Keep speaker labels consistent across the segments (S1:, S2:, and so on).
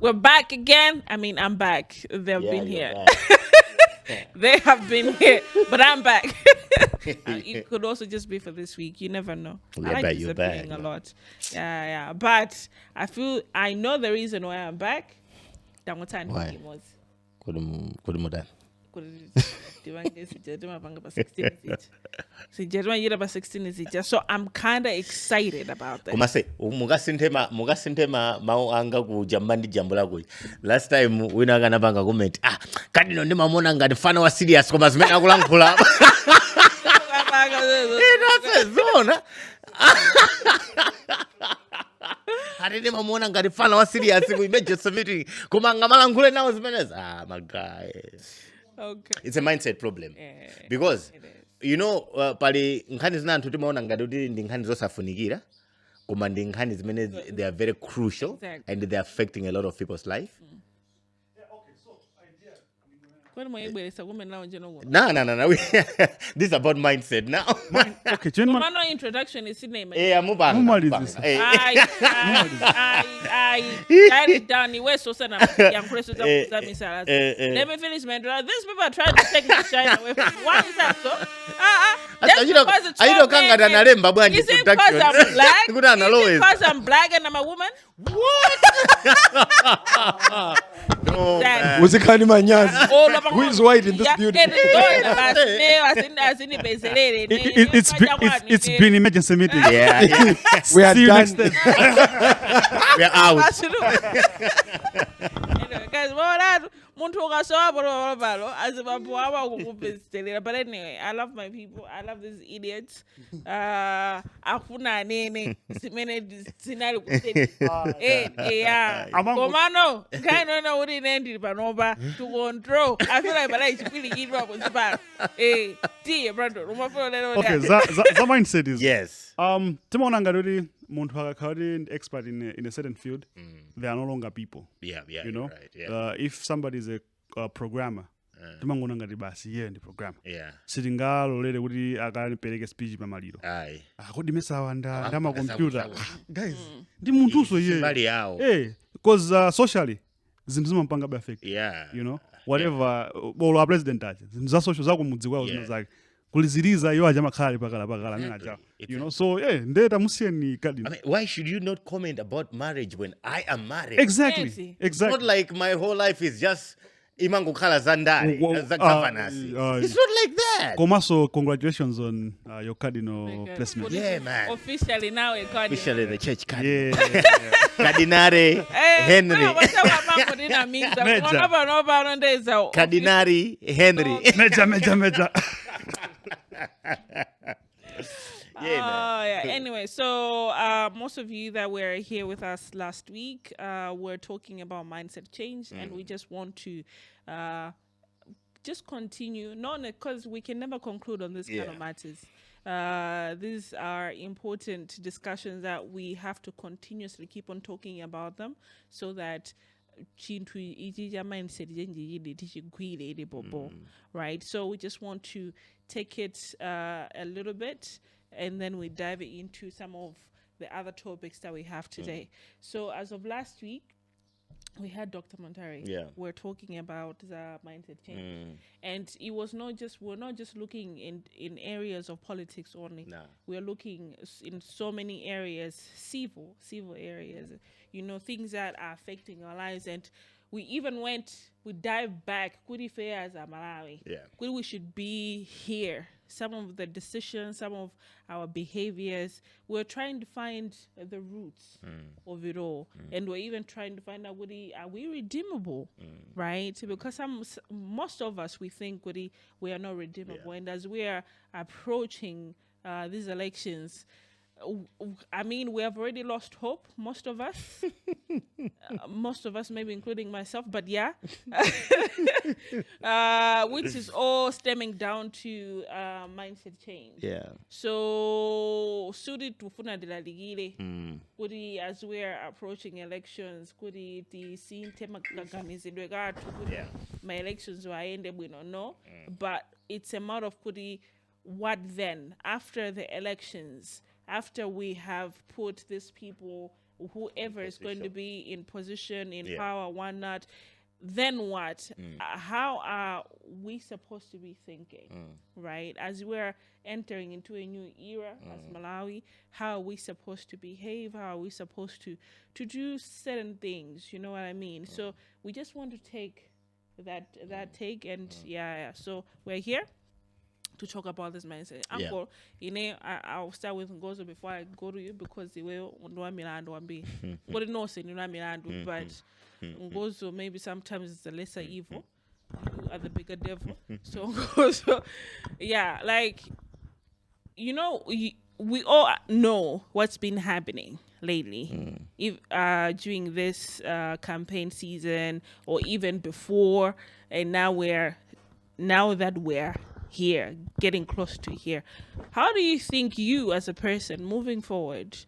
S1: We're back again. I mean, I'm back. They've been here. They have been here, but I'm back. It could also just be for this week. You never know. I like disappearing a lot. Yeah. But I know the reason why I'm back. Why? So I'm kind of excited about that.
S2: Last time we nagana banga comment Cardinal ndi mamona ngati fana wa serious koma zimene akulankhula zona Ati ndi mamona ngati fana wa serious ku emergency meeting koma ngamalankhule nawo zimenezi my guy.
S1: Okay.
S2: It's a mindset problem. Because you know pali nkhani zina anthu timaona ngati kuti ndi nkhani zosafunikira koma ndi nkhani zimene they are very crucial and they are affecting a lot of people's life.
S1: No.
S2: This is about mindset now.
S1: Okay, no introduction is in name.
S2: I
S1: down the west so sana young Christians let me finish man. These people are trying to take the shine away from why is that so? Is it because I'm black? Is it because I'm black and I'm a woman?
S2: What? No,
S3: was it kind of my who is white in this building? It's been emergency meeting.
S2: Yeah.
S3: We are done.
S2: We are out.
S1: But anyway, I love my people. I love these idiots. Komano, kind of know what it ended, but over to control. I feel like I should really give up on the back. Dear brother,
S3: okay, the mindset is
S2: yes.
S3: Timona ngaruri muntu akakari expert in a certain field, they are no longer people.
S2: Yeah,
S3: you know.
S2: Right, yeah.
S3: If somebody is a programmer, timangona ngati basi yeye ndi programmer.
S2: Yeah.
S3: Sitingalo lele kuti akanipereke speech pamaliro.
S2: Aye.
S3: Akodi mesa ndama computer. Guys, ndi muntu so yeye.
S2: Bali yao.
S3: Because socially zinthu zimampanga affect.
S2: Yeah.
S3: You know, whatever all our president aje. Zinthu za social zako mudzikwa zina zake. Kuliziriza yo aja makhali pakala ninacha. You know, so ndeta musiyeni Cardinal.
S2: I mean, why should you not comment about marriage when I am married?
S3: Exactly.
S2: It's not like my whole life is just imango khala zandari governance. It's not like that.
S3: Komaso, congratulations on your Cardinal placement.
S2: Yeah, man.
S1: Officially now a Cardinal.
S2: Officially the church Cardinal.
S3: Yeah.
S2: Cardinale Henry. Cardinale Henry.
S3: Major.
S1: Yeah. Anyway, so most of you that were here with us last week were talking about mindset change, and we just want to just continue, not because we can never conclude on this kind of matters. These are important discussions that we have to continuously keep on talking about them, so that right? So we just want to take it a little bit, and then we dive into some of the other topics that we have today. So as of last week, we had Dr. Montari.
S2: Yeah.
S1: We're talking about the mindset change. And it was we're not just looking in areas of politics only.
S2: No.
S1: We're looking in so many areas, civil areas, you know, things that are affecting our lives. And we even we dived back, could if as a Malawi, could we should be here. Some of the decisions, some of our behaviors, we're trying to find the roots of it all. And we're even trying to find out, are we redeemable, right? Because most of us, we think we are not redeemable. And as we are approaching these elections, I mean, we have already lost hope, most of us. Most of us, maybe including myself, but yeah. Which is all stemming down to mindset change.
S2: Yeah.
S1: So, as we are approaching elections, my elections were ended, we don't know. But it's a matter of what then? After the elections, after we have put these people, whoever is going to be in position, in power, whatnot, then what? How are we supposed to be thinking, right? As we're entering into a new era as Malawi, how are we supposed to behave? How are we supposed to do certain things? You know what I mean? So we just want to take that take, and so we're here to talk about this mindset. Uncle, I'll start with Ngozo before I go to you, because the way but Ngozo maybe sometimes it's the lesser evil, you are the bigger devil. So Ngozo, we all know what's been happening lately, if during this campaign season, or even before, and now that we're here, getting close to here. How do you think you as a person moving forward,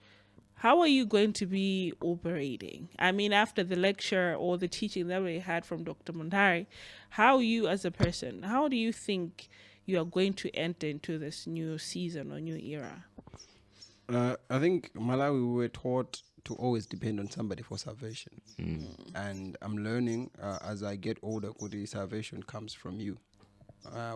S1: how are you going to be operating? I mean, after the lecture or the teaching that we had from Dr. Mundari, how you as a person, how do you think you are going to enter into this new season or new era?
S4: I think Malawi, we were taught to always depend on somebody for salvation. And I'm learning as I get older, good salvation comes from you.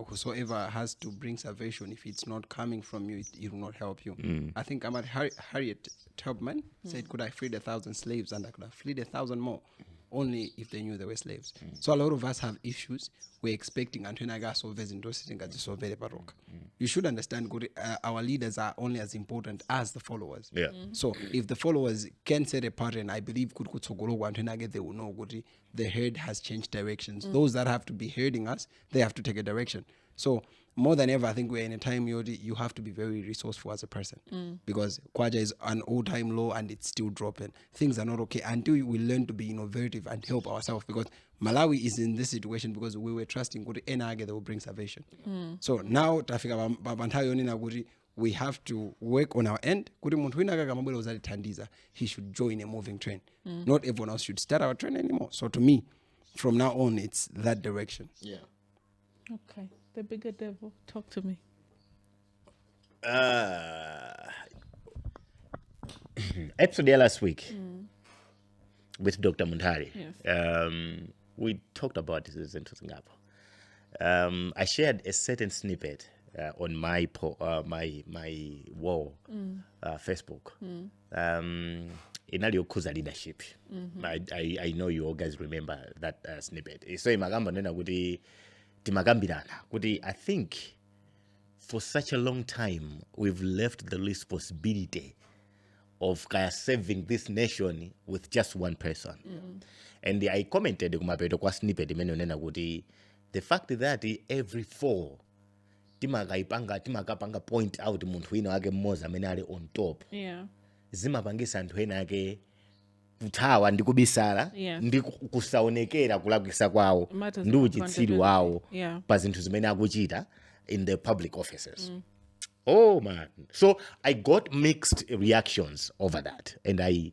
S4: Whosoever has to bring salvation, if it's not coming from you, it will not help you. I think I'm at Harriet Tubman said, could I free 1,000 slaves, and I could have freed 1,000 more, only if they knew they were slaves. So a lot of us have issues. We're expecting you should understand, our leaders are only as important as the followers. So if the followers can set a pattern, I believe they will know the herd has changed directions. Those that have to be herding us, they have to take a direction. So more than ever, I think we're in a time you have to be very resourceful as a person, because Kwaja is an all-time low and it's still dropping. Things are not okay until we learn to be innovative and help ourselves, because Malawi is in this situation because we were trusting good Enage that will bring salvation. So now we have to work on our end. He should join a moving train. Not everyone else should start our train anymore. So to me, from now on, it's that direction.
S1: Okay. The bigger devil, talk to me.
S2: Episode last week with Dr. Mundari. We talked about this in Singapore. I shared a certain snippet on my wall, Facebook. Inali okuza leadership. I know you all guys remember that snippet. So imagamba nena kuti timagambirana kuti I think for such a long time we've left the responsibility of saving this nation with just one person. And I commented kumapeto kwa snippet imene nena kuti the fact that every four timakapanga point out munthu wina wake mmoza amene ali on top, zimapangisa anthu ena ake kuthawa ndi kubisala ndi kusaonekera kulakwisa kwawo ndi uchitsiru wawo pa zinthu zimene akuchita in the public offices. Oh man, so I got mixed reactions over that, and I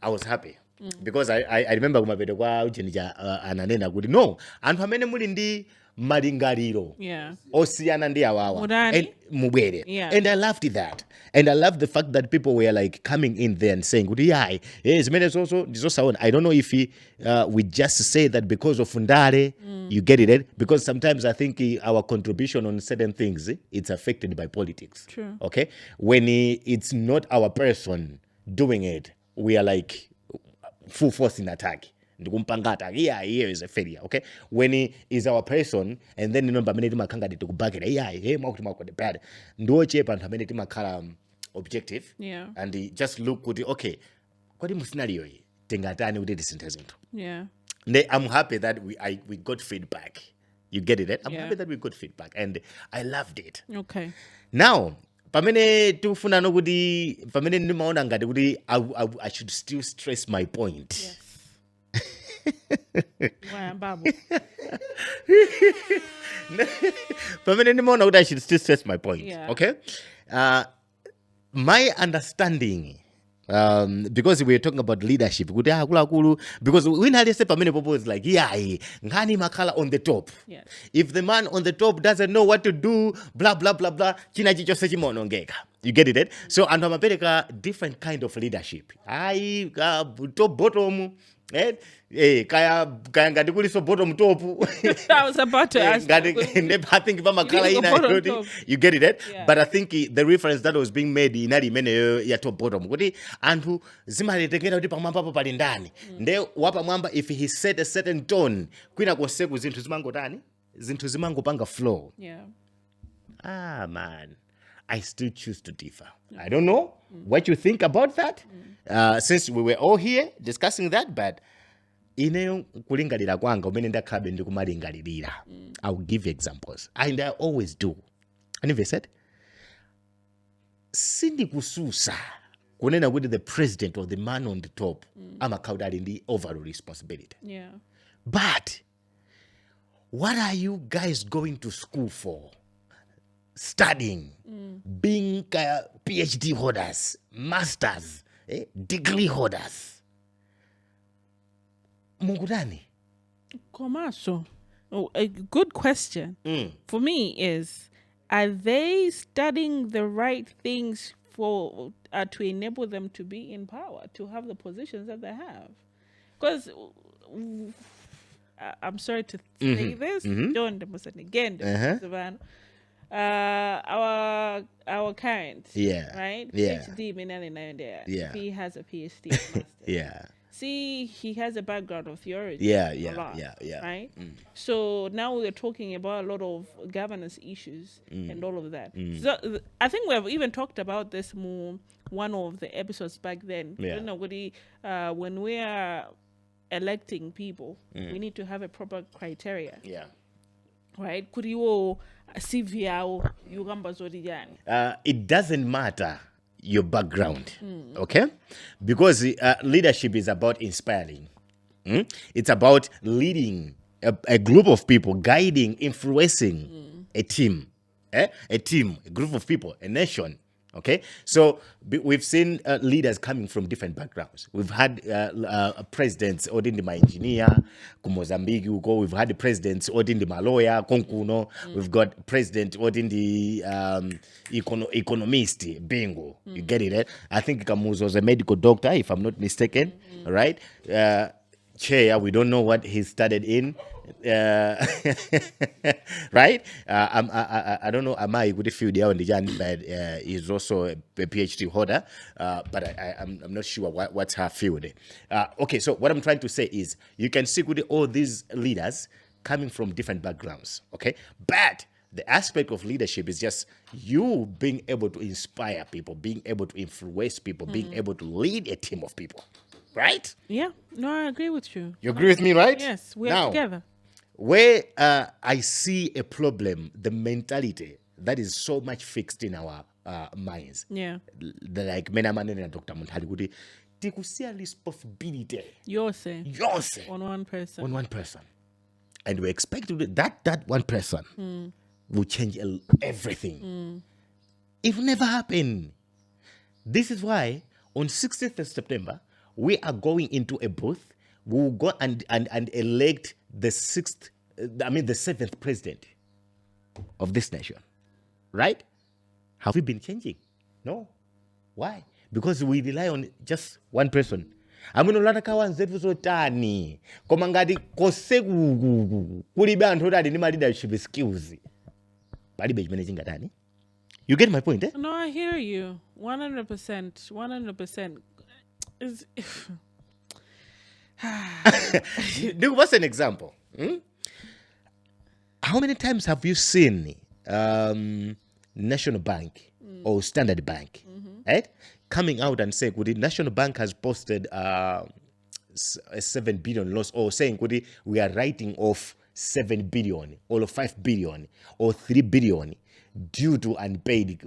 S2: was happy because I remember kumapeto kwa uchenija ananena kuti no, anthu amene muli ndi malingaliro osiyana ndi awawa and mubwere. And I loved that, and I loved the fact that people were like coming in there and saying I don't know if we just say that because of Fundare, you get it, because sometimes I think our contribution on certain things, it's affected by politics.
S1: True.
S2: Okay, when it's not our person doing it, we are like full force in attack. Here is a failure. Okay, when he is our person, and then objective, and he just look with okay, scenario I'm happy that we got feedback. You get it? I'm happy that we got feedback, and I loved it.
S1: Okay.
S2: Now, I should still stress my point.
S1: Yes. I
S2: should still stress my point. Okay, my understanding, because we were talking about leadership, because we now say many people is like ngani makala on the top. If the man on the top doesn't know what to do, blah blah blah blah, You get it? So anthu amapereka different kind of leadership. Top bottom, kaya ngati kuliso bottom top.
S1: I was about to ask.
S2: I think you get it? Yeah. But I think the reference that was being made inali imene ya top bottom. Kuti anthu zimaletengera kuti pamwamba pali ndani. Nde wapa mwamba if he set a certain tone, kwina konseku zinthu zimangotani? Zinthu zimangopanga flow.
S1: Yeah.
S2: Man. I still choose to differ. I don't know what you think about that. Since we were all here discussing that, but ineyo kulingalira kwanga umene ndakhabe ndikumalingalirira. I'll give you examples. And I always do. And if I said, sindikususa kunena kuti the president or the man on the top amakhaudali ndi overall responsibility.
S1: Yeah.
S2: But what are you guys going to school for? Studying, being PhD holders, masters, degree holders. Mungutani?
S1: Komaso. Oh, a good question for me is, are they studying the right things for to enable them to be in power, to have the positions that they have? Because I'm sorry to say this, don't again, Savannah. Our current, right? PhD, he has a PhD. Master. See, he has a background of theology. Right? So now we're talking about a lot of governance issues and all of that. So I think we have even talked about this more one of the episodes back then. I don't know, when we are electing people, we need to have a proper criteria. Right? Could you CV it
S2: doesn't matter your background, okay? Because leadership is about inspiring. It's about leading a group of people, guiding, influencing a team, a group of people, a nation. Okay, so we've seen leaders coming from different backgrounds. We've had presidents odindima engineer, Mozambique, Ugo. We've had the presidents odindima lawyer, Konkuno. We've got president odindi economist, Bingo. You get it? I think Kamuzo was a medical doctor, if I'm not mistaken. Right? Chair, we don't know what he studied in. Right? I don't know. Am I good field there on the Jan, but he's also a PhD holder. But I'm not sure what's her field. Okay, so what I'm trying to say is you can see with all these leaders coming from different backgrounds. Okay, but the aspect of leadership is just you being able to inspire people, being able to influence people, being able to lead a team of people. Right?
S1: Yeah. No, I agree with you.
S2: You agree with me, right?
S1: Yes, we are together.
S2: Where I see a problem, the mentality that is so much fixed in our minds.
S1: Yeah.
S2: Like Menamane and Dr. Montali, tikusia responsibility.
S1: Yours. On one person.
S2: On one person. And we expect that one person will change everything. It will never happen. This is why on 16th of September, we are going into a booth. We will go and elect the seventh president of this nation. Right? Have we been changing? No. Why? Because we rely on just one person. Amunolata nzetu zotani. Koma ngati kosekugu kulibe anthu oti ali ndi leadership skills. Palibe chimene chingatani. You get my point, eh?
S1: No, I hear you. 100%. 100%.
S2: Give us an example. How many times have you seen National Bank or Standard Bank, right, coming out and saying, the National Bank has posted a 7 billion loss, or saying, we are writing off 7 billion or 5 billion or 3 billion due to unpaid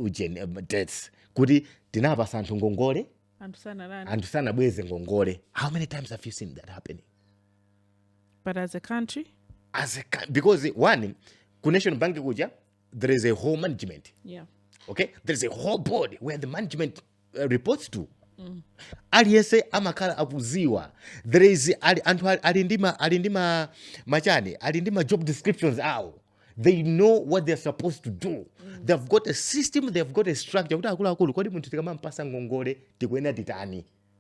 S2: debts. How many times have you seen that happening?
S1: But as a country?
S2: Because one, National Bank there is a whole management.
S1: Yeah.
S2: Okay? There is a whole board where the management reports to. Aliyese amakala abuziwa. There is alindima job descriptions out. They know what they're supposed to do. They've got a system, they've got a structure.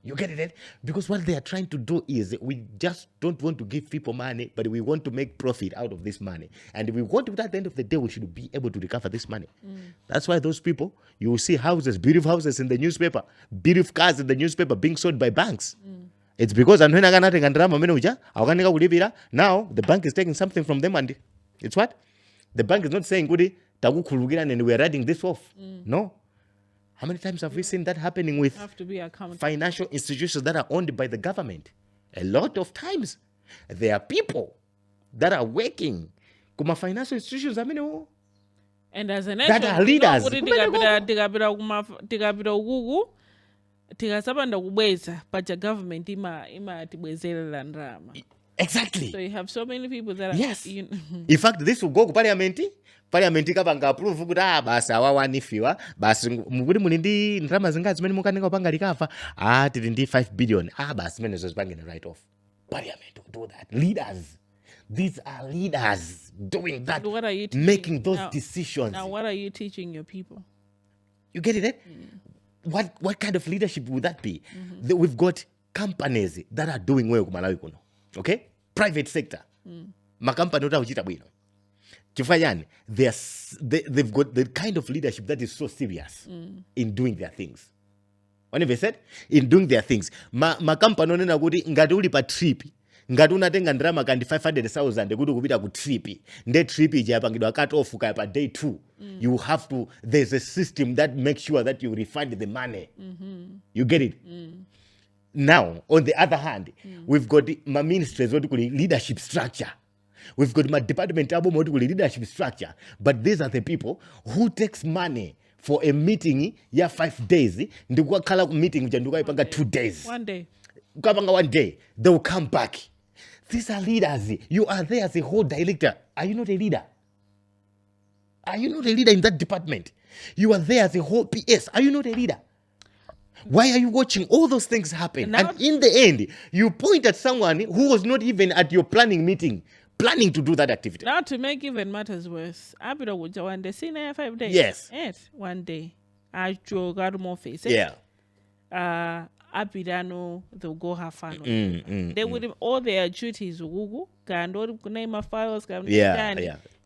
S2: You get it? Because what they are trying to do is we just don't want to give people money, but we want to make profit out of this money. And we want to, at the end of the day, we should be able to recover this money. That's why those people, you will see houses, beautiful houses in the newspaper, beautiful cars in the newspaper being sold by banks. It's because now the bank is taking something from them, and it's what? The bank is not saying, and we are writing this off. No. How many times have we seen that happening with financial institutions that are owned by the government? A lot of times. There are people that are working. Financial institutions,
S1: and as a nation,
S2: that are leaders. Exactly.
S1: So you have so many people that are...
S2: Yes. In fact, this will go to parliament. Parliament kapanga approve kuti basi awawanifiwa basi mukuti muli ndi ndalama zingazi zimene mukaneka upanga likava tili ndi 5 billion basi zimene zozipangina write off. Parliament will do that. Leaders, these are leaders doing that.
S1: What are you
S2: making those decisions?
S1: Now what are you teaching your people?
S2: You get it? What kind of leadership would that be? We've got companies that are doing well Malawi kuno. Okay? Private sector. Makampani utauchita bwino. They've got the kind of leadership that is so serious in doing their things. Whenever said, in doing their things. Makampani onena kuti ngati uli pa trip, ngati unatenga ndrama kandi 500,000 kuti kupita ku trip. Nde trip ijapangidwa cut off kaya pa day 2. You have to, there's a system that makes sure that you refund the money. You get it? Now, on the other hand, we've got my ministries, what we call leadership structure. We've got my department leadership structure, but these are the people who takes money for a meeting 5 days. Meeting 2 days.
S1: 1 day.
S2: 1 day. They will come back. These are leaders. You are there as a whole director. Are you not a leader? Are you not a leader in that department? You are there as a whole PS. Are you not a leader? Why are you watching all those things happen? And in the end, you point at someone who was not even at your planning meeting, planning to do that activity.
S1: Now, to make even matters worse, Abida would 1 day, see 5 days.
S2: Yes.
S1: 1 day. I got more face.
S2: Yeah.
S1: Abidano, they'll go have fun. They would all their duties, Gugu, Gando, Kunema files,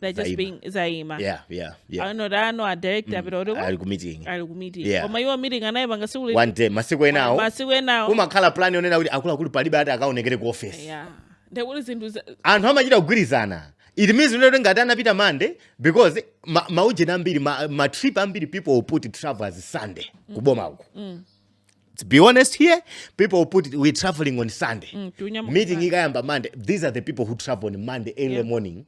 S1: they're just being Zaima.
S2: Yeah.
S1: I know a director, but
S2: I'll go meeting.
S1: Yeah. My meeting, and I'm
S2: 1 day, Masiwe now. Umakala plan on akula paliba account negere office.
S1: Yeah. They will listen to
S2: and how much gwirizana. It means we don't get Peter Monday because mauje nambiri ma trip ambiri people will put travel as Sunday. Kuboma huko. To be honest here, people will put it, we're traveling on Sunday. Meeting igayamba Monday. These are the people who travel on Monday early morning.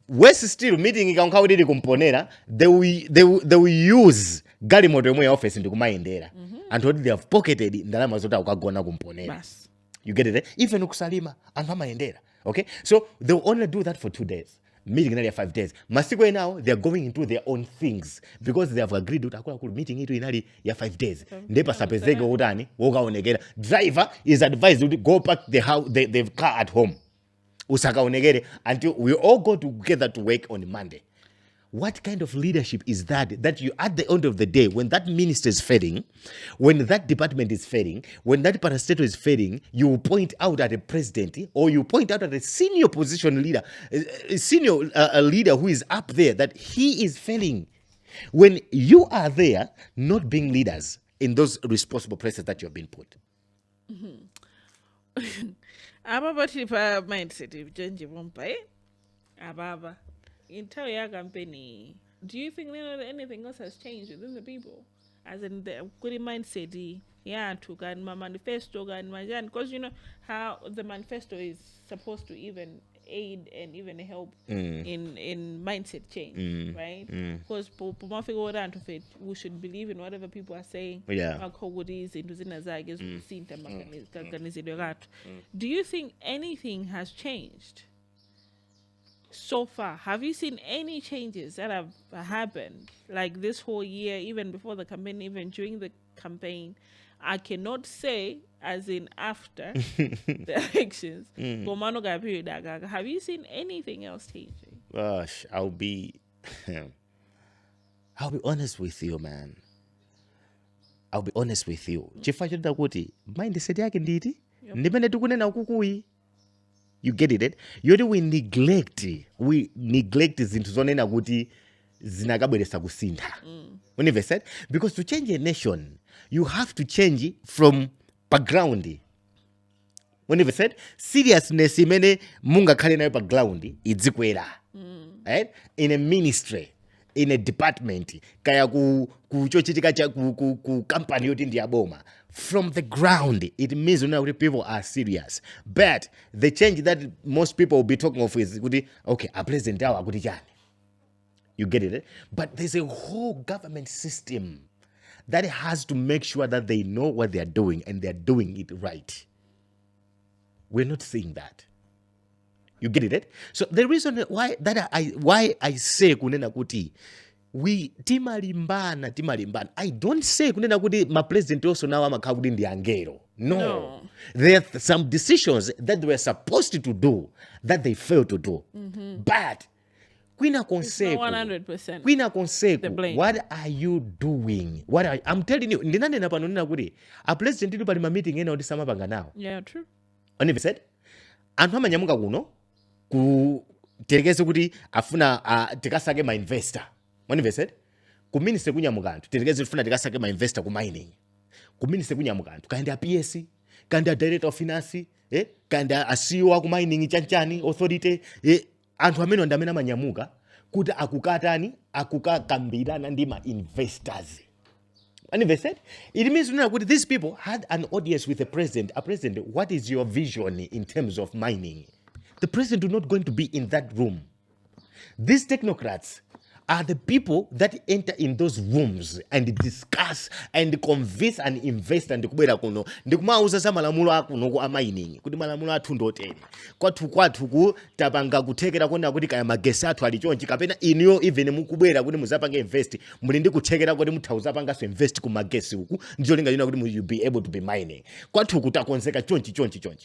S2: West still meeting ikankawudiri kumponera, they will use galimoto yomwe office ndi kumayendera. And what they have pocketed ndalama zota ukagona kumponera. You get it? Even ukusalima and amaendera. Okay? So they will only do that for 2 days. Meeting in 5 days. Masigwe now, they are going into their own things because they have agreed with akula meeting into in 5 days. Nepa sapezege udani, woga onegera. Driver is advised to go back the car at home. Usaka onegere until we all go together to work on Monday. What kind of leadership is that you, at the end of the day, when that minister is failing, when that department is failing, when that parastatal is failing, you point out at a president or you point out at a senior position leader, a senior leader who is up there that he is failing. When you are there, not being leaders in those responsible places that you have been put.
S1: Ababa tipa mindset change Mbumba. Ababa. Entire company. Do you think anything else has changed within the people? As in the good mindset, to get my manifesto and my because you know how the manifesto is supposed to even aid and even help in mindset change, right? Because we should believe in whatever people are saying. Do you think anything has changed so far? Have you seen any changes that have happened like this whole year, even before the campaign, even during the campaign? I cannot say as in after the elections. Have you seen anything else changing?
S2: Gosh, I'll be honest with you, man. I'll be honest with you. Chifukwa choti kuti mindset yake nditi ndimene tikunena ukukuyi. You get it? Yoti we neglect zinthu zonena kuti zinakabweresa kusintha. When you said, because to change a nation, you have to change from background. When you said, seriousness imene mungakhale nayo background idzikwera. Right? In a ministry, in a department, kaya ku chochitika cha ku company yoti ndi aboma. From the ground, it means that people are serious. But the change that most people will be talking of is, okay, a president awa kuti chani. You get it? But there's a whole government system that has to make sure that they know what they're doing and they're doing it right. We're not seeing that. You get it? So the reason why I say kunena kuti we timalimbana. I don't say kunena kuti ma president also now amakhala kuti ndi angelo. No. There are some decisions that they were supposed to do that they failed to do. But Quina Conseco,
S1: 100%.
S2: What are you doing? I'm telling you, ndinanena pano nina kuti a president ndi pali ma meeting ena oti samapanga nawo.
S1: Yeah, true.
S2: And if said, anthu amanyamuka kuno ku terekeze kuti afuna tikasake ma investor. When you said, ku minister kunyamuka anthu terekeze tifuna tikasake ma investor ku mining. Ku minister kunyamuka anthu kaenda PSC, kaenda director of finance, kaenda CEO wa ku mining chanchani authority, anthu amene ndamene amanyamuka kuti akukakambirana ndi ma investors. And they said, it means that these people had an audience with the president. A president, what is your vision in terms of mining? The president is not going to be in that room. These technocrats are the people that enter in those rooms and discuss and convince an investor and kubwera kuno ndikumauza za malamulo akuno ku mining kuti malamulo athu ndotere kwathu ku tapanga kuthekera kona kuti kaya magesi athu ali chonchi kapena iniyo even mukubwera kuti muzapanga invest muli ndi kuthekera kuti muthauza panga so invest ku magesi uku ndiyo linga lina kuti you be able to be mining kwathu kutakonzeka chonchi.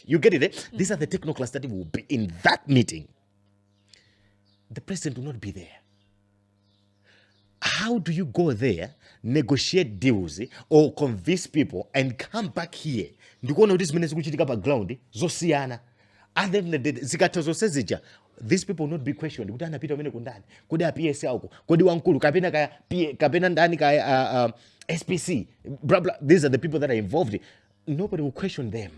S2: You get it? These are the technocrats that will be in that meeting. The president will not be there. How do you go there, negotiate deals, or convince people and come back here? Ndikuona kuti zimene zikuchitika pa ground zosiyana. And then zikatha zonse zija, these people will not be questioned. Kuti anapita umene kundani, kodi APS auko, kodi wankulu kapena ndani kaya SPC, blah blah. These are the people that are involved. Nobody will question them.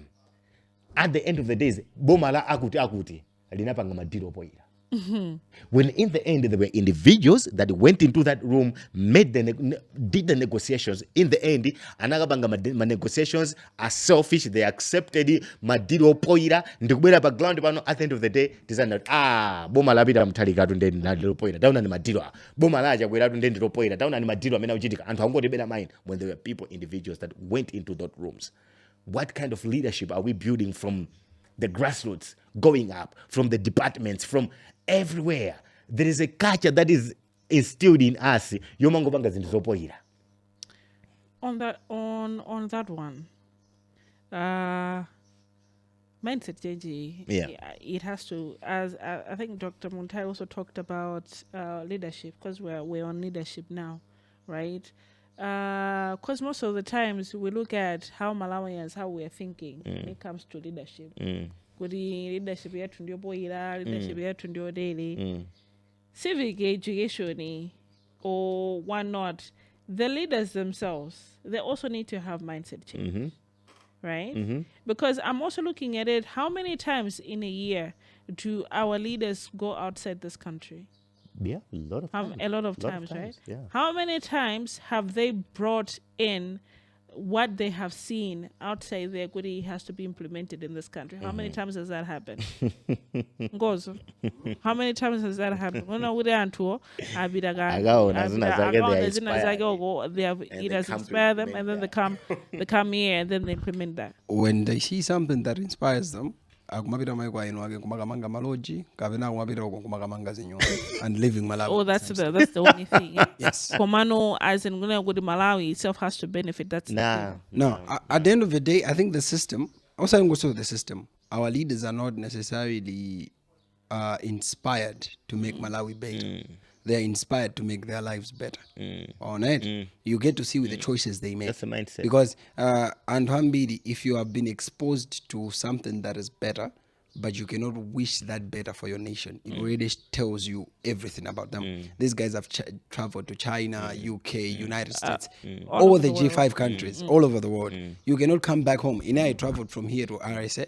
S2: At the end of the days, boma la akuti linapanga madiro poira. When in the end there were individuals that went into that room, did the negotiations. In the end, anagabanga negotiations are selfish. They accepted madiro poira. Ndikubera background pano. At the end of the day, decided boma labida mtalika tunde ndiro poira. Down on madiro. Boma laja kwera tunde ndiro poira. Down on madiro amena uchitika. Antu hango debena mind when there were people, individuals that went into those rooms. What kind of leadership are we building from the grassroots, going up, from the departments, from everywhere? There is a culture that is instilled in us.
S1: On that one, mindset change.
S2: Yeah,
S1: it has to. As I think Dr. Muntai also talked about leadership, because we're on leadership now, right? Because most of the times we look at how Malawians, how we're thinking when it comes to leadership. Leadership yetu ndio boira, leadership yetu ndio daily. Civic education or whatnot, the leaders themselves, they also need to have mindset change. Right? Because I'm also looking at it, how many times in a year do our leaders go outside this country?
S2: Yeah, a lot of times,
S1: right?
S2: Yeah.
S1: How many times have they brought in what they have seen outside there? Goody has to be implemented in this country. How many times has that happened? Ngozo. How many times has that happened? It has inspired them, and then they come here and then they implement that.
S4: When they see something that inspires them, and living Malawi.
S1: Oh, that's the only thing. Yeah.
S4: Yes.
S1: Komano, as in Malawi itself has to benefit. That's
S4: no. At the end of the day, I think the system. Also, the system. Our leaders are not necessarily inspired to make Malawi better. They are inspired to make their lives better. All right? You get to see with the choices they make.
S2: That's the mindset.
S4: Because, and Hambidi, if you have been exposed to something that is better, but you cannot wish that better for your nation, it already tells you everything about them. These guys have traveled to China, UK, United States, all the G5 countries, all over the world. You cannot come back home. I traveled from here to RSA.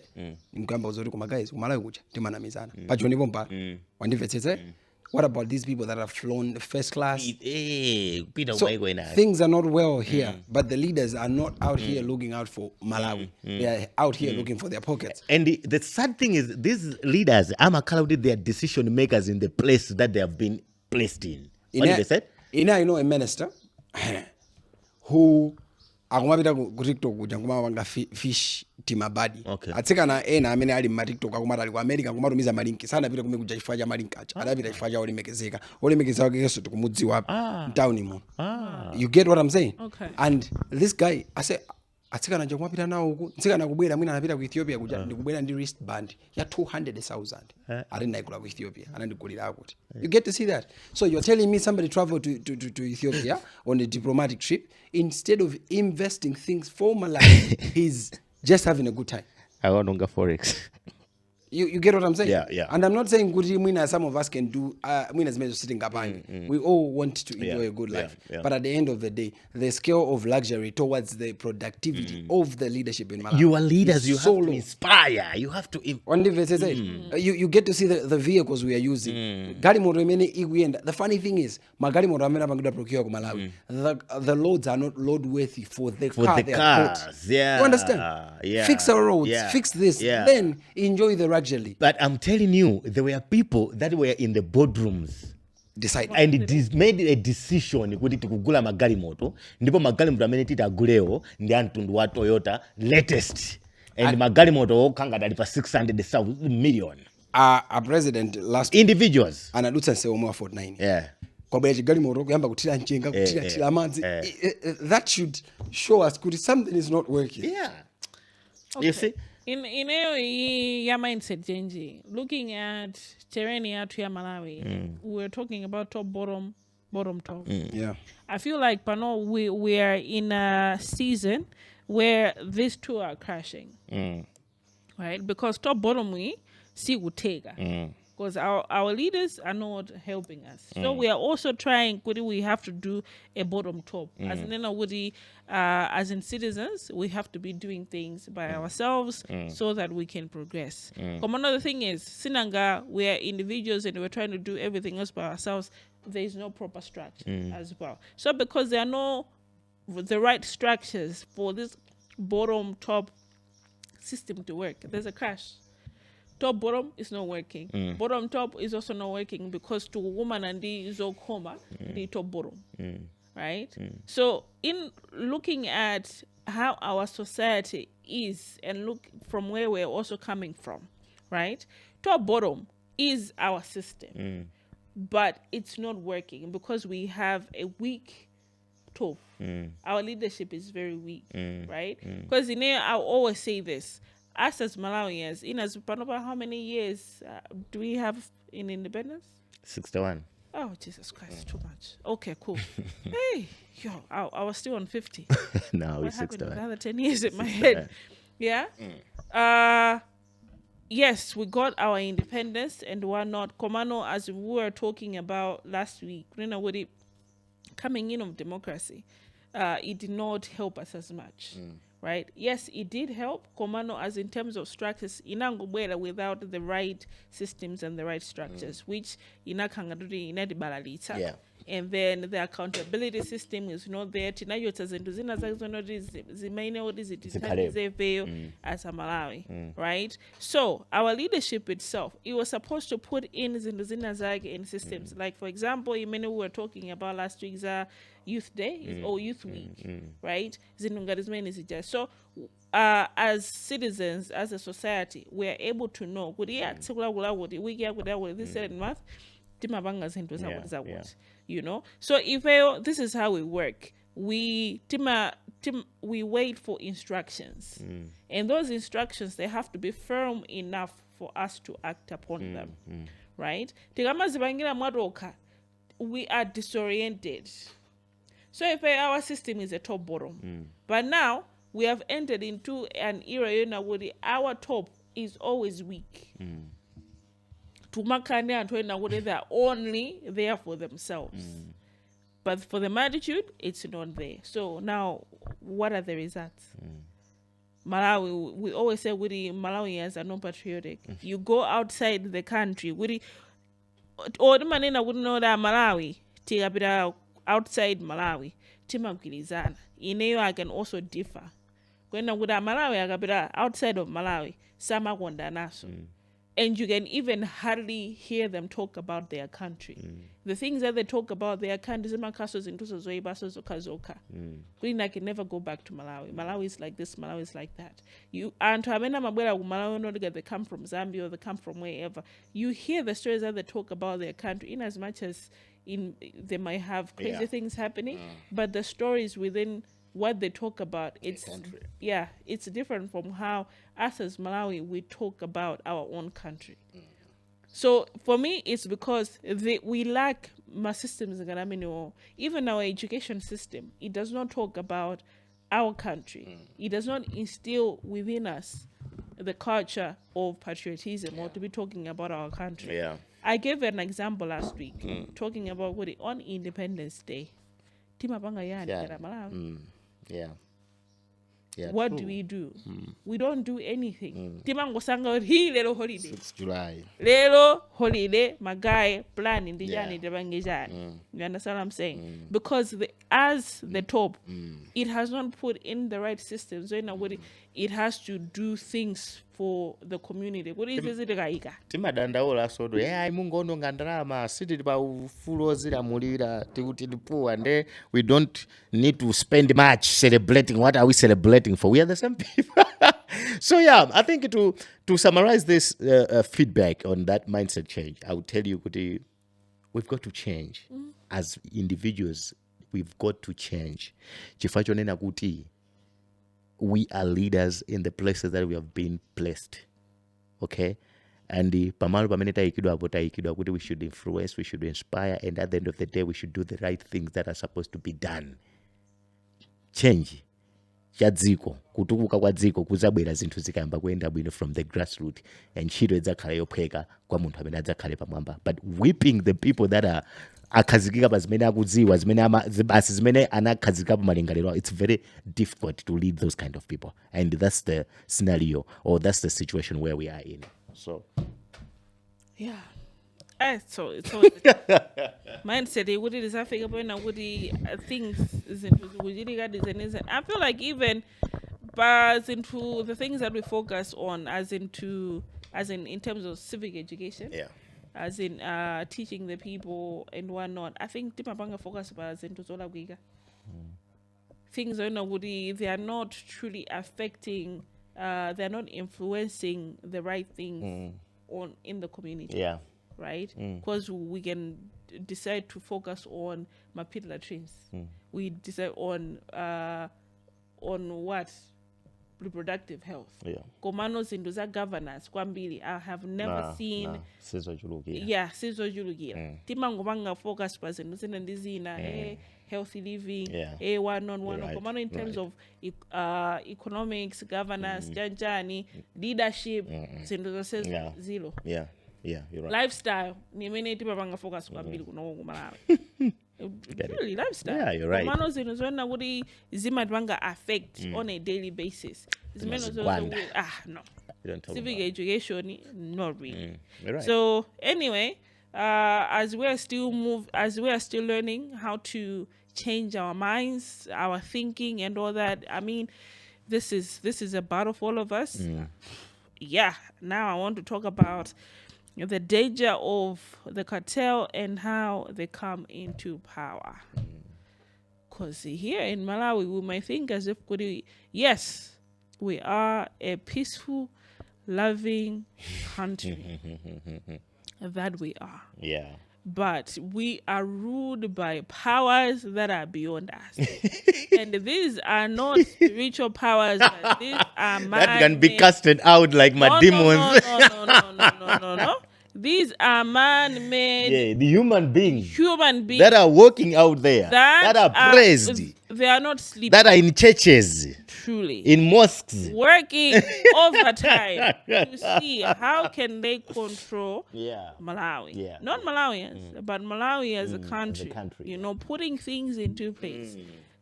S4: What about these people that have flown the first class? So things are not well here, but the leaders are not out here looking out for Malawi. They are out here looking for their pockets.
S2: And the sad thing is, these leaders, they are decision makers in the place that they have been placed in. What did they say?
S4: I know a minister who akumapita ku TikTok kuja kumawanga fish timabadi. Atsikana ena amene ali ma TikTok akumata ali ku America kumatumiza malinki sana pita kume kuja ifaja malinki acha. Adapita ifaja olemekezeka. Olemekezeka keso tukumudziwa town imo. You get what I'm saying?
S1: Okay.
S4: And this guy atsikana nje kumapita nawo ku tsikana kubwera mwina anapita ku Ethiopia kuja ndikubwera ndi wristband ya 200,000 ari naikula ku Ethiopia anandigulira akuti. You get to see that. So you're telling me somebody traveled to Ethiopia on a diplomatic trip, instead of investing things for Malawi, he's just having a good time.
S2: I want to go forex.
S4: You get what I'm saying?
S2: Yeah.
S4: And I'm not saying some of us can do sitting up. We all want to enjoy a good life. But at the end of the day, the scale of luxury towards the productivity of the leadership in Malawi.
S2: You are leaders, you have to inspire. You have to
S4: you get to see the vehicles we are using. The funny thing is, Malawi, the loads are not load worthy for the car.
S2: The cars. Yeah.
S4: You understand?
S2: Yeah.
S4: Fix our roads, fix this, then enjoy the luxury.
S2: But I'm telling you, there were people that were in the boardrooms
S4: decide
S2: and it made a decision kuti tikugula magari moto ndipo magari moto amene titaguleo ndi amtundu wa Toyota latest and magari moto okanga dali pa 600 million.
S4: A president last
S2: individuals
S4: anadutsa nseomwe wa 49. Kwa gali moto kuyamba kutira nchenga kutira amadzi. That should show us kuti something is not working.
S2: You see?
S1: In your mindset change, looking at terrain to Malawi, we're talking about top, bottom, top. I feel like Pano, we are in a season where these two are crashing, right? Because top, bottom, we see Utega. Because our leaders are not helping us. So we are also trying, we have to do a bottom top. As in citizens, we have to be doing things by ourselves so that we can progress. Another thing is, Sinanga, we are individuals and we're trying to do everything else by ourselves. There is no proper structure as well. So because there are no the right structures for this bottom top system to work, there's a crash. Top bottom is not working. Bottom top is also not working because to a woman and the zokoma the top bottom, right? So in looking at how our society is and look from where we're also coming from, right? Top bottom is our system, but it's not working because we have a weak top. Our leadership is very weak, right? Because I'll always say this. Us as Malawians, in as Panopa, how many years do we have in independence?
S2: 61.
S1: Oh, Jesus Christ, too much. Okay, cool. Hey, I was still on 50.
S2: No, it's 61.
S1: Another 10 years in my head. Yeah? Yes, we got our independence and whatnot. Komano, as we were talking about last week, coming in of democracy, it did not help us as much. Right? Yes, it did help Komano as in terms of structures inangobwela without the right systems and the right structures, which inakangaduri inadibalalita. And then the accountability system is not there. Tinayota zinduzina zimaine what is it as a Malawi, right? So our leadership itself, it was supposed to put in zinduzina zag in systems. Like for example, we were talking about last week's Youth Day or Youth Week, right? So as citizens, as a society, we are able to know this certain month. You know, so if this is how we work, we we wait for instructions. And those instructions, they have to be firm enough for us to act upon them. Right? We are disoriented. So if our system is a top bottom, but now we have entered into an era where our top is always weak. They're only there for themselves. But for the multitude, it's not there. So now, what are the results? Malawi, we always say Malawians are not patriotic. You go outside the country, or the manena wouldn't know that Malawi, outside Malawi, timagilizana. Ineyo I can also differ. When Malawi, outside of Malawi, sama naso. And you can even hardly hear them talk about their country. The things that they talk about their country, I can never go back to Malawi. Malawi is like this, Malawi is like that. Malawi, they come from Zambia or they come from wherever. You hear the stories that they talk about their country, in as much as they might have crazy things happening, but the stories within what they talk about, it's different from how us as Malawi we talk about our own country. So for me, it's because we lack my systems. Even our education system, it does not talk about our country. It does not instill within us the culture of patriotism or to be talking about our country. I gave an example last week talking about on Independence Day. What
S2: true.
S1: do we do? We don't do anything. Timangosanga lelo holiday.
S2: 6 July.
S1: Lelo holiday, magai plan in the jani debangejani. You understand what I'm saying? Because as the top, it has not put in the right systems. So in a way, it has to do things for the community. What is it like?
S2: Timadandaula sodo mungono ngandalama sitili pa ufulu zilamulira tikutipuwa and we don't need to spend much celebrating. What are we celebrating for? We are the same people. So yeah, I think to summarize this feedback on that mindset change, I would tell you we've got to change as individuals. We've got to change. Chifachonena kuti we are leaders in the places that we have been placed. Okay? And the pamalo pameneta ikidwa we should influence, we should inspire, and at the end of the day, we should do the right things that are supposed to be done. Change. Chadziko, kutukuka kwa dziko kuzabwera zinthu zikayamba kuyenda bwino from the grassroots, and ntchito idzakhala yophweka kwa munthu amene adzakhale pamwamba. But whipping the people that are akhazikika pa zimene akudziwa zimene anakhazikika pa malingaliro, it's very difficult to lead those kind of people, and that's the scenario, or that's the situation where we are in. So
S1: yeah, so mindset what it is Africa things I feel like even but into the things that we focus on as in terms of civic education, as in teaching the people and whatnot, I think Timapanga focus as into Zola Giga. Things they are not truly affecting, they're not influencing the right things in the community.
S2: Yeah.
S1: Right? Because we can decide to focus on Mapit latrines. We decide on what? Reproductive health.
S2: Yeah.
S1: Komanos into za governance kwambili I have never seen
S2: sizojulugira
S1: timangomanga focus person usina ndizina healthy living one on one komano in terms of economics, governance, janjani, leadership, zinto zase zero.
S2: Yeah, you're right.
S1: Lifestyle ni mene timapanga focus kwambili kuno Malawi. Really, lifestyle.
S2: Yeah, you're right.
S1: Komano zinto zona kuti zimatwanga affect on a daily basis.
S2: No.
S1: Civic education, not really.
S2: Right.
S1: So anyway, as we are still learning how to change our minds, our thinking, and all that. I mean, this is a battle for all of us. Yeah. Now I want to talk about the danger of the cartel and how they come into power. Because here in Malawi, we might think as if, yes, we are a peaceful, loving country. That we are.
S2: Yeah.
S1: but we are ruled by powers that are beyond us. And these are not spiritual powers. These are
S2: that can be casted out like my demons.
S1: No. These are man-made
S2: the human beings
S1: that
S2: are walking out there, that are praised.
S1: They are not sleeping.
S2: That are in churches.
S1: Truly.
S2: In mosques.
S1: Working overtime to see how can they control Malawi.
S2: Yeah.
S1: Not Malawians, but Malawi as a country. Putting things into place.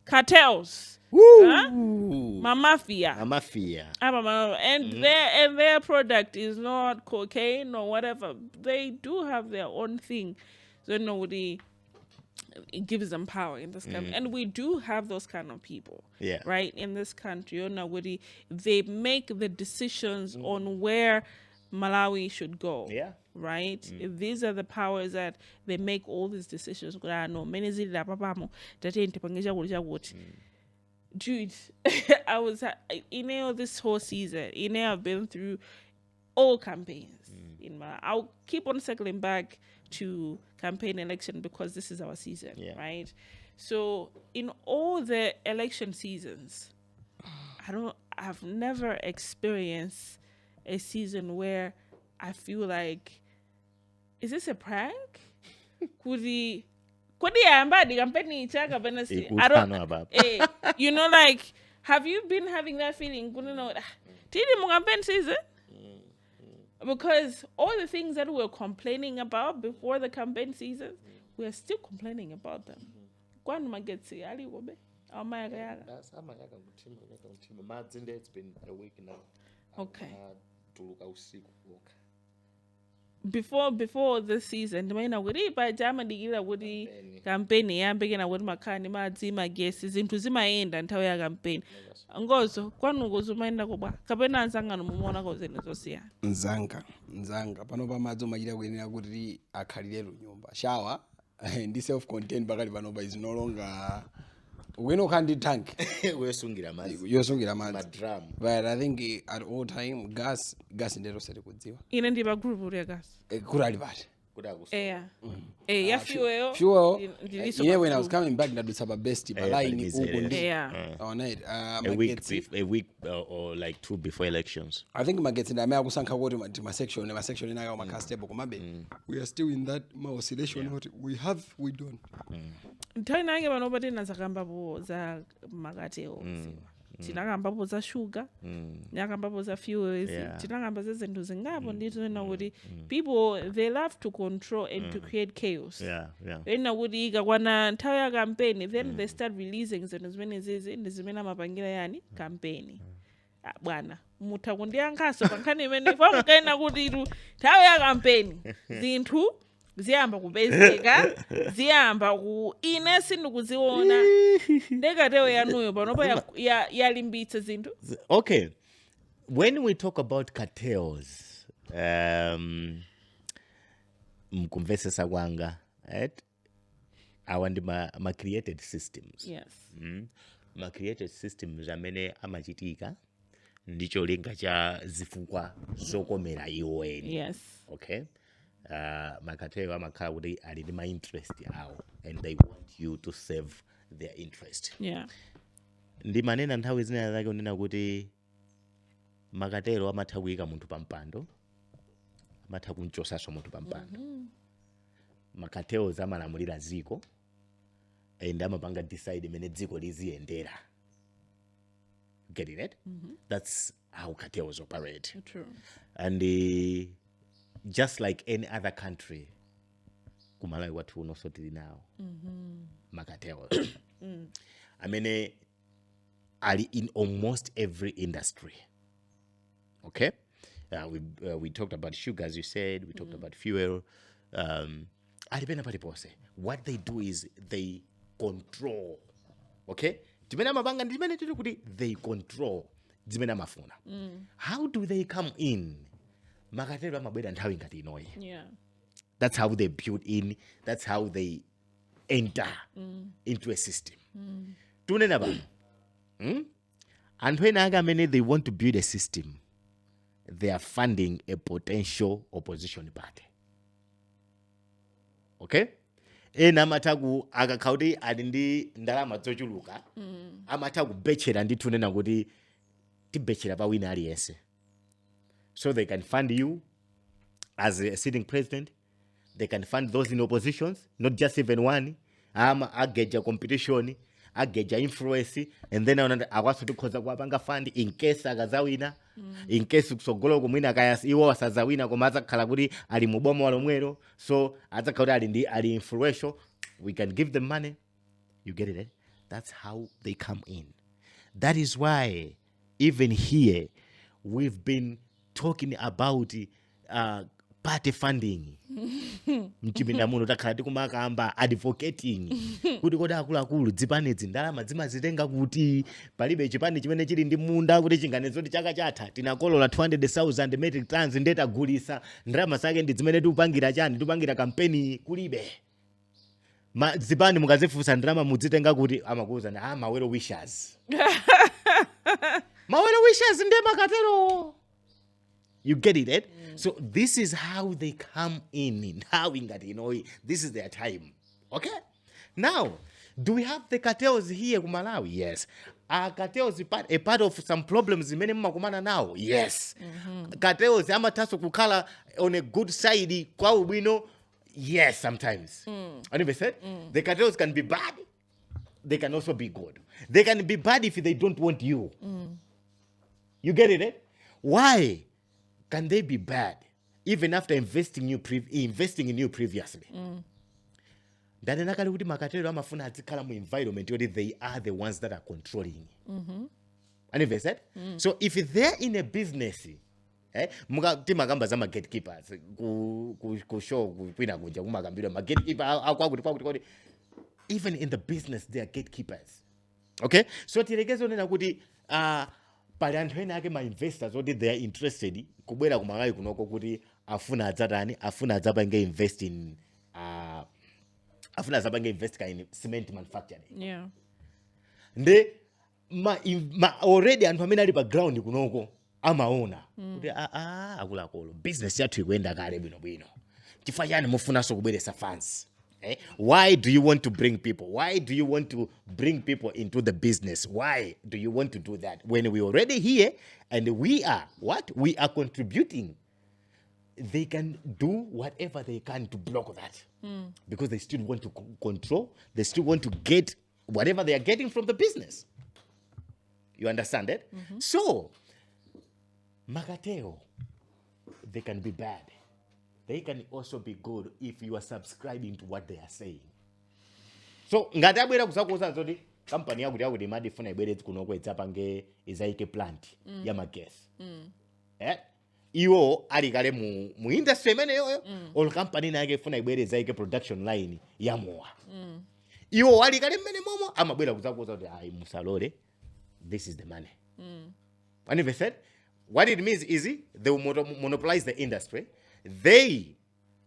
S1: Cartels. Mafia. And their product is not cocaine or whatever. They do have their own thing. So it gives them power in this country. And we do have those kind of people. Right? In this country. They make the decisions on where Malawi should go. Right? These are the powers that they make all these decisions. Dude, I was this whole season. I've been through all campaigns in Malawi. I'll keep on circling back to campaign election because this is our season, right? So in all the election seasons, I've never experienced a season where I feel like, is this a prank? I don't know. Like, have you been having that feeling? Season? Because all the things that we're complaining about before the campaign season, we're still complaining about them.
S2: It's been a week now.
S1: Okay. Before this season, campaign makhani magesi zinthu zimayenda nthawi ya campaign. Ngozo kwanu umaenda kubwa kapena ansangano mumona kozene zosiyana.
S4: Nzanga pano pamadzo machira kuyenera kuti akhalire nyumba shower ndi self contained bakali panopa is no longer weno kandi tank
S2: wesungira madzi
S4: drum, but I think at all time gas ndero sere kudziwa
S1: ine ndi pa group ya gas
S4: kurali pati
S1: fuel.
S4: When I was coming back ndadutsa pa best line uko ndi on it
S2: a week or like 2 before elections.
S4: I think magets ndamaya kusankha kuti ma section inayo ma castable kumabe we are still in that oscillation what we don't
S1: nthawi nange panopa tinazakamba za makateo tinakambapo za sugar tinakambapo za fuels tinakamba zezinthu zingapo nditona kuti people they love to control and to create chaos ena kuti ikakwana nthawi ya campaign then they start releasing zinthu zimene zizi ndi zimene amapangira yani campaign bwana mutha kundiyankhaso pankhani imene pamukaena kuti nthawi ya campaign zinthu ziyamba kupezeka ziyamba ine sindikuziona ndekateo yanuyo panopa yalimbitsa zinthu.
S2: Okay, when we talk about cartels mkumvesesa kwanga right, awa ndi ma created systems. Ma created systems amene amachitika ndicho linga cha zifukwa zokomera iweni. Okay. Makateo amakhala kuti ali ndi ma interest yawo and they want you to serve their interest. Ndi manena nthawi zina zake unena kuti makatero amatha kuyika munthu pampando, amatha kumchosaso munthu pampando. Makateo amalamulira dziko and amapanga decide mene dziko liziyendera. Getting it? That's how cartels operate.
S1: True.
S2: And just like any other country, kumalawi watu unoso tili now. Makateo. I mean, ali in almost every industry. Okay? We talked about sugar, as you said. We talked about fuel. What they do is they control. Okay? They control. How do they come in? That's how they build in. That's how they enter into a system. And when they want to build a system, they are funding a potential opposition party. okay, ena amataku akakauti ali ndi ndalama zochuluka amataku bechera ndi tunena kuti tibechera pa wina aliyense, so they can fund you as a sitting president, they can fund those in oppositions, not just even one. Ageja competition, ageja influence, and then akwaso tikhoza kuwapanga fund in case akazawina, in case kusogolo kumwina kaya iwo asazawina koma azakhala kuti ali muboma walomwero, so azakhala kuti ali influential, we can give them money. You get it, eh? That's how they come in. That is why even here we've been talking about party funding. Mchipinda muno takhala tikumakamba advocating kuti kodi akuluakulu dzipanedzi ndalama zimazitenga kuti palibe chipani chimene chili ndi munda kuti chinganezo kuti chaka chatha tinakolola 200,000 metric tons ndetagulisa ndalama zake ndi zimene tikupangira chani, tikupangira kampeni kulibe. Zipani mukazifunsa ndalama mudzitenga kuti amakuwuzani mawero wishers. Mawero wishers ndiye makatero. You get it, eh? So this is how they come in. How this is their time. Okay? Now, do we have the cartels here in Malawi? Yes. Are cartels a part of some problems many makumana now? Yes. Cartels amataso kukala on a good side kwa ubino? Yes, sometimes. And if I said, the cartels can be bad, they can also be good. They can be bad if they don't want you. You get it, eh? Why can they be bad even after investing in you previously? Danenakali kuti makatero amafuna azikhala mu environment where they are the ones that are controlling. And if I said, so if they're in a business, timakamba za gatekeepers ku show kwina kunja kumakambira ma gatekeeper akwakuti even in the business they are gatekeepers. Okay? So tirekezo nena kuti pali anthu ena ake ma investors oti they are interested kubwera ku Malawi kunoko kuti afuna adzapange invest in in cement manufacturing.
S1: Yeah.
S2: Nde already anthu amene ali pa ground kunoko amaona kuti akuluakulu business yathu ikuenda kale bwinobwino. Chifukwa chani mufunanso kubweretsa funds? Why do you want to bring people? Why do you want to bring people into the business? Why do you want to do that? When we're already here and we are what? We are contributing. They can do whatever they can to block that. Because they still want to control. They still want to get whatever they are getting from the business. You understand that? So, Makateo, they can be bad. They can also be good if you are subscribing to what they are saying. So, ngati abwera kusakuza zoti company yakuti madifuna ibwere kunoko itsapange izaike plant ya magesi. Iwo ali kale mu industry imene yoyo all company nake funa ibwere izaike production line ya mowa. Iwo ali kale mmene momo amabwera kusakuza kuti musalole, this is the money. And if I said, what it means is they will monopolize the industry. They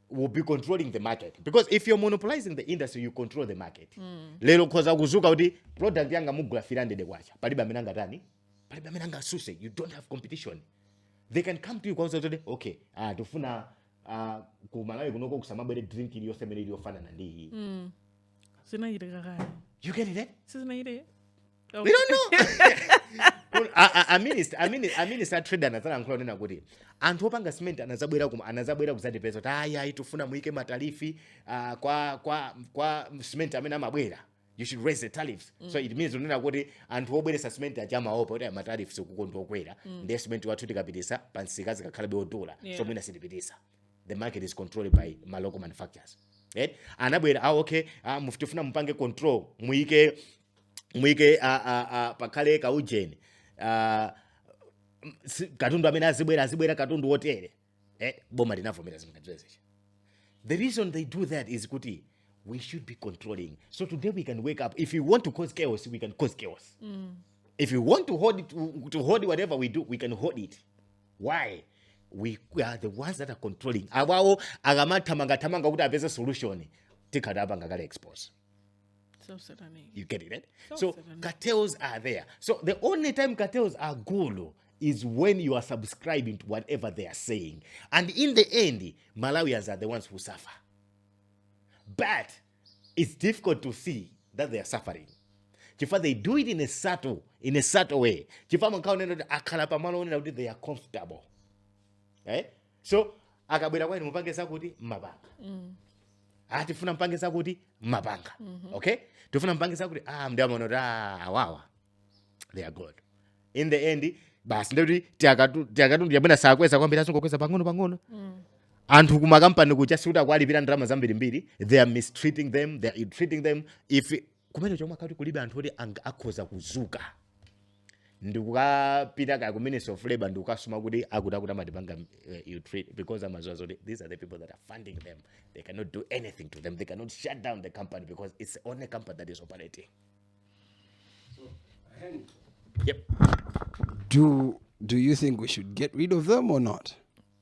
S2: will be controlling the market. Because if you're monopolizing the industry, you control the market. Lero koza kuzuka kuti product yanga mugula 300 kwacha. Palibe amenanga tani? Palibe amenanga suse. You don't have competition. They can come to you kwa sababu okay, tufuna ku Malawi kunoko kusamabwere drink iliyose mene iliyofana na ndi.
S1: Sina yireka kaya.
S2: You get it?
S1: Sina yireka.
S2: We don't know. I mean, it's a trader natana nkholo nena kuti anthu opanga cement anazabwera kuzati peso ayi tufuna muike matarifi kwa cement amene amabwera. You should raise the tariffs. So it means unena kuti anthu obweresa cement achama opa kuti matariffs kukonto okwera. Ndi cement wathu tikapitisa pansika zikakhalabe odola. So mwina sitipitisa. The market is controlled by my local manufacturers. Right? Anabwera okay, mufuna mpange control muike pakale ka ujeni katundu amene azibwera katundu wotere boma linavomera zimkadzweze. The reason they do that is kuti we should be controlling. So today we can wake up. If you want to cause chaos, we can cause chaos. If you want to hold it, to hold whatever we do, we can hold it. Why? We are the ones that are controlling. Awawo agamatamanga kuti apeze solution tikadaba ngakale expose.
S1: So satanic.
S2: You get it, right? So cartels are there. So the only time cartels are good is when you are subscribing to whatever they are saying. And in the end, Malawians are the ones who suffer. but it's difficult to see that they are suffering. Chifukwa they do it in a subtle way. Chifukwa mkaonena kuti akhala pamalo onena kuti they are comfortable. So akabwera kwenu mupange zakuti mapanga. Tifuna mpange zakuti mapanga. Okay? Tifuna mpange zakuti mdamano wawa. They are good. In the end, basi ndoti tiakatu yabena sakweza kwambira sungokweza pang'ono. Anthu kumakampani kucha sikuti akwalipira ndalama zambirimbiri, they are mistreating them, they are ill-treating them. If kumene chomwe akati kulibe anthu oti akhoza kuzuka ndikukapita ka ku Ministry of Labor ndikukasuma kuti akuti amatipanga ill-treat, because amazoa zoti these are the people that are funding them. They cannot do anything to them. They cannot shut down the company because it's the only company that is operating. Yep.
S4: Do you think we should get rid of them or not?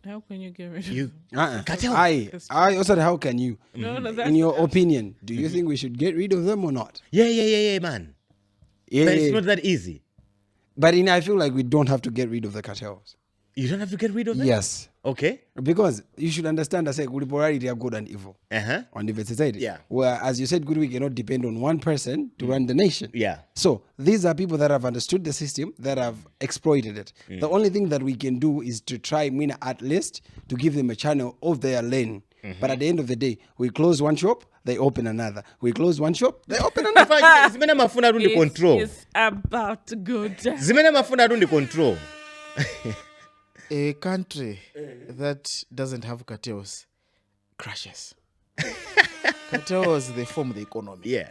S1: How can you get rid of them?
S4: I also said, how can you?
S1: No,
S4: in your opinion, do you think we should get rid of them or not?
S2: Yeah, man.
S4: Yeah.
S2: But it's not that easy.
S4: But I feel like we don't have to get rid of the cartels.
S2: You don't have to get rid of them?
S4: Yes.
S2: Okay.
S4: Because you should understand, I say, good polarity of good and evil. On the society.
S2: Yeah.
S4: Where, as you said, we cannot depend on one person to run the nation.
S2: Yeah.
S4: So these are people that have understood the system, that have exploited it. The only thing that we can do is to try, at least, to give them a channel of their lane. But at the end of the day, we close one shop, they open another. We close one shop, they open another.
S2: Zimene mafuna rundi control.
S1: It's about to go down.
S2: Zimene mafuna rundi control.
S5: A country that doesn't have cartels crashes. Cartels, they form the economy.
S2: Yeah.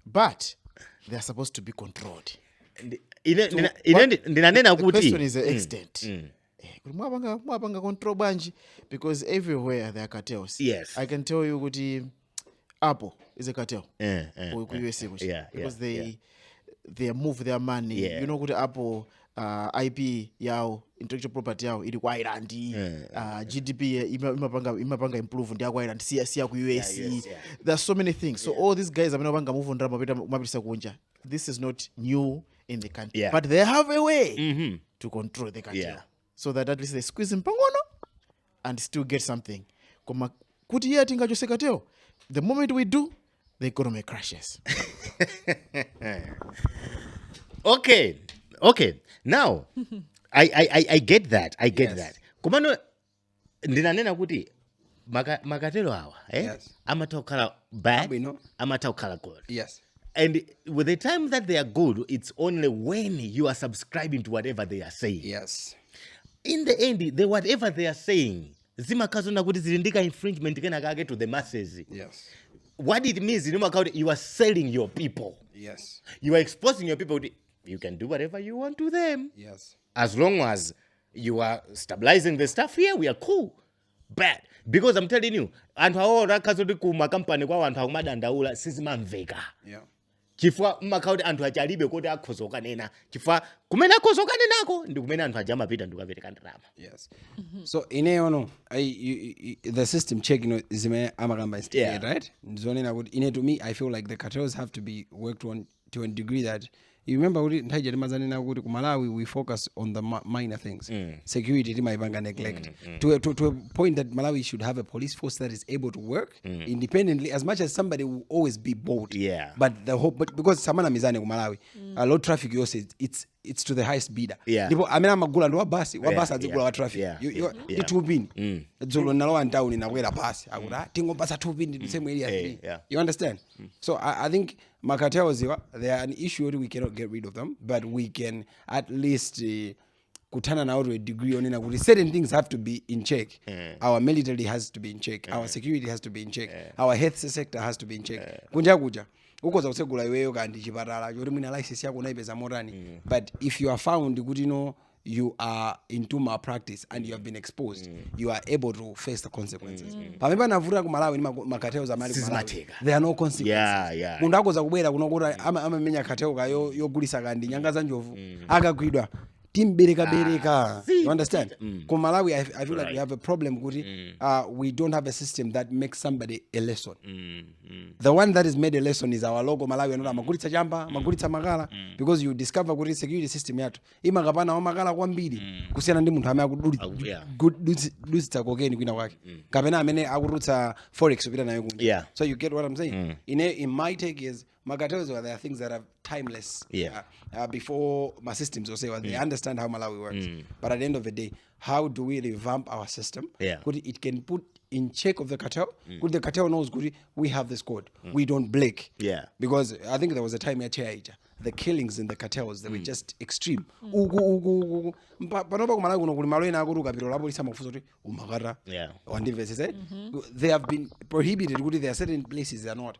S5: But they are supposed to be controlled.
S2: The
S5: question is the extent. Mwapanga control banji, because everywhere there are cartels.
S2: Yes.
S5: I can tell you kuti Apple is a cartel.
S2: USA.
S5: Because they move their money.
S2: Yeah.
S5: You know kuti Apple IP yao, intellectual property yao ili kwa Ireland, GDP imapanga improve ndi kwa Ireland, siya ku US. There are so many things. So all these guys amenopanga move on mapita kunja. This is not new in the country. But they have a way to control the cartel. So that at least they squeeze mpangono and still get something. Koma kuti yeye atinga chose cartel. The moment we do, the economy crashes.
S2: Okay. Now, I get that. I get that. Kumano ndinanena kuti makatelo awa, amatokala bad, amatokala good.
S4: Yes.
S2: And with the time that they are good, it's only when you are subscribing to whatever they are saying.
S4: Yes.
S2: In the end, whatever they are saying, zimakazona kuti zilindika infringement kena kage to the masses.
S4: Yes.
S2: What it means, you are selling your people.
S4: Yes.
S2: You are exposing your people to, you can do whatever you want to them.
S4: Yes.
S2: As long as you are stabilizing the stuff here, we are cool. But because I'm telling you, anthu aora kazoti kuma company kwa anthu akumadandaula sizimamveka.
S4: Yeah.
S2: Chifukwa mmakauti anthu achalibe kuti akhozoka nena. Chifukwa kumene akhozoka nenako ndi kumene anthu ajamapita ndikukapereka ndalama.
S4: Yes. So ineyono the system check zimene amakamba instigate, right? Ndizonena kuti to me I feel like the cartels have to be worked on to a degree that you remember kuti ntaije timazanena kuti ku Malawi we focus on the minor things. Security timayipanga neglect. To a point that Malawi should have a police force that is able to work independently, as much as somebody will always be bold.
S2: Yeah.
S4: But because samana mizane ku Malawi, a lot of traffic you say it's to the highest bidder.
S2: Yeah.
S4: Ndipo amena magula ndo wabasi azigula wa traffic. You tupini. Dzolo nalowa town nakwera basi. Akuti tingopasa tupini the same area 3. You understand? So I think cartels they are an issue we cannot get rid of them, but we can at least kutana now to a degree onena kuti certain things have to be in check. Our military has to be in check. Our security has to be in check. Our health sector has to be in check. Kunja ukoza kusegula iweyo kandi chipatala choti mwina license yako unaipeza morani. But if you are found kuti you are into malpractice and you have been exposed, you are able to face the consequences. Pamene navuta ku Malawi ni cartels amali ku Malawi, there are no consequences. Mundu akoza kubwera kunokuti amamenya cartel yogulisa kandi nyanga za njovu akagwidwa timbereka. You understand? For Malawi, I feel like we have a problem. We don't have a system that makes somebody a lesson. The one that is made a lesson is our logo Malawi. Magulitsa jamba, magulitsa magala, because you discover kuti security system yatu. Imagapana wa magala kwambiri. Kusiyana ndi munthu amene akudulitsa cocaine kwina kwake. Kapena amene akurutsa forex kupita nayo kunja. So you get what I'm saying? In my take is cartels there are things that are timeless. Before my systems will say they understand how Malawi works. But at the end of the day, how do we revamp our system? It can put in check of the cartel. The cartel knows we have this code. We don't blake. Because I think there was a time the killings in the cartels, they were just extreme. They have been prohibited. There are certain places they are not.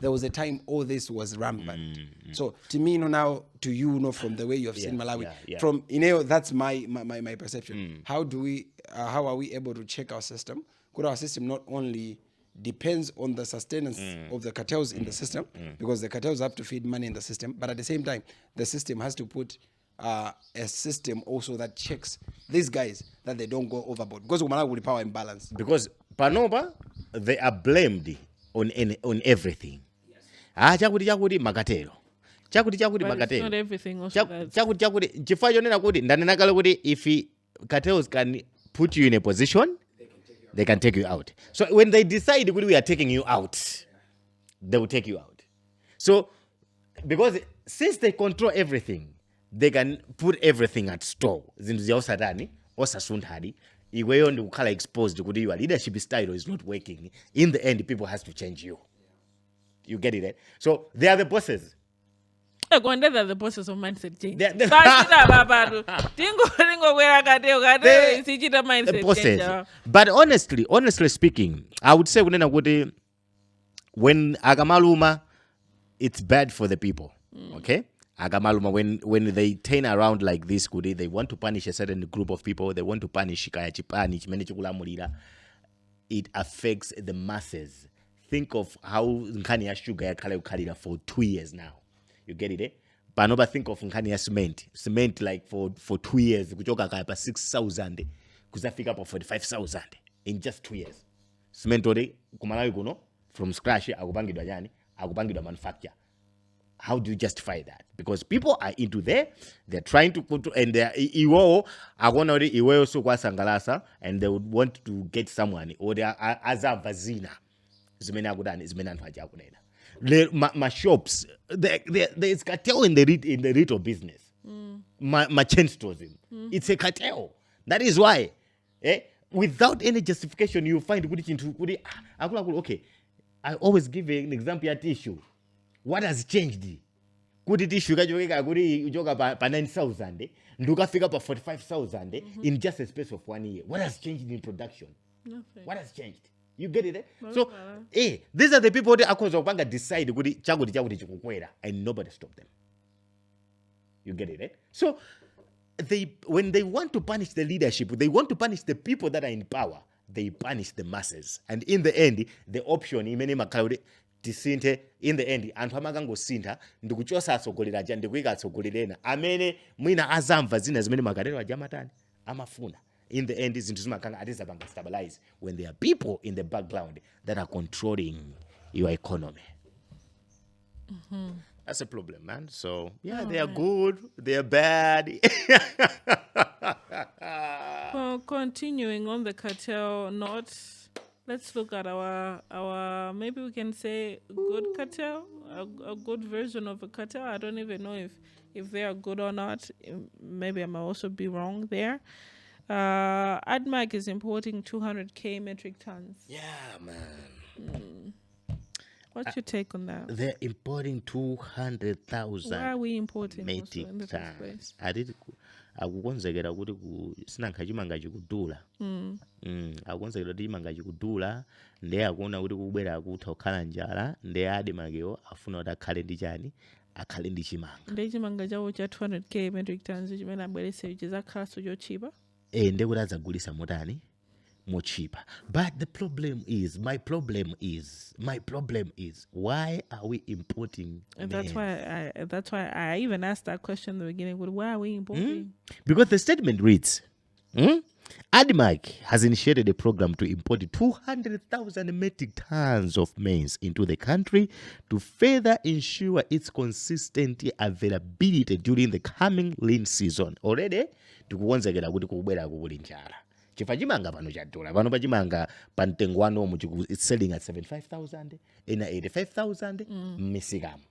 S4: There was a time all this was rampant. So to me, now to you, from the way you have seen Malawi, from that's my perception. How are we able to check our system? Could our system not only depends on the sustenance of the cartels in the system, because the cartels have to feed money in the system, but at the same time, the system has to put a system also that checks these guys that they don't go overboard. Because Malawi will power imbalance. Because
S2: Panoba, they are blamed on everything. Chakudi magatero. Chakudi magatero.
S1: It's not everything also.
S2: Chakudi chifayo nena kudi ndanenakala kudi if cartels can put you in a position, they can take you out. So when they decide we are taking you out, they will take you out. So because since they control everything, they can put everything at store. Zintu zya osatani, osasuntadi, iweyo ndi kukhala exposed kuti your leadership style is not working. In the end, people has to change you. You get it, right? So they are the bosses.
S1: They're the bosses of mindset change.
S2: The bosses. But honestly speaking, I would say when Agamaluma, it's bad for the people. Okay? Agamaluma, when they turn around like this, they want to punish a certain group of people, they want to punish it affects the masses. Think of how Nkani Sugar Kalida for 2 years now. You get it, eh? But nobody think of Nkani cement like for 2 years. Kuchoka kaya 6,000. Kuzafika for 45,000 in just 2 years. Cement ode kumalawi kuno from scratch akupangidwa yani, akupangidwa manufacture. How do you justify that? Because people are into there, they're trying to control, and they're iwo so kwa sangalasa, and they would want to get someone or they are aza vazina. Zimena kudani, zimena nfaja kunena. My shops, there's cartel in the retail business. My chain stores. It's a cartel. That is why, without any justification, you find okay. I always give an example at issue. What has changed? Could it issue ujoga pa 9,000, nduka figure pa 45,000 in just a space of 1 year? What has changed in production?
S1: Nothing.
S2: What has changed? You get it? So, these are the people that Akozopanga decide and nobody stop them. You get it? So, when they want to punish the leadership, they want to punish the people that are in power, they punish the masses. And in the end, the option, in the end, anthu amakango sintha ndikuchosa asogolera aja ndikuika atsogolerena amene mwina azamva zina zimene makalero ajamatani amafuna. In the end, zinthu zimakanga atizapanga stabilize when there are people in the background that are controlling your economy. That's a problem, man. So they are good, they are bad.
S1: Well, continuing on the cartel note, let's look at our maybe we can say good cartel, a good version of a cartel. I don't even know if they are good or not. Maybe I might also be wrong there. ADMAC is importing 200k metric tons.
S2: Yeah, man.
S1: What's your take on that?
S2: They're importing 200,000.
S1: Why are we importing
S2: metric
S1: in the first place?
S2: Akukonzekera kuti sinanka chimanga chikudula. Akukonzekera kuti chimanga chikudula, ndiye akuona kuti kubwera akutha kukhala njala, ndiye ADMAC afuna kuti akhale ndi chani, akhale ndi chimanga.
S1: Ndiye chimanga chawo cha 200k metric tons chimene abwerese chizakhala chochipa.
S2: Ndiye kuti adzagulisa motani more cheaper. But my problem is, why are we importing?
S1: And that's why I even asked that question in the beginning. Why are we importing?
S2: Because the statement reads, ADMAC has initiated a program to import 200,000 metric tons of maize into the country to further ensure its consistent availability during the coming lean season. Already, tikukonzekera kuti kubwera kukuli njala. Chifa chimanga pano chadula. Pano pachimanga pantengo wano it's selling at 75,000 ina 85,000 mmisikamo.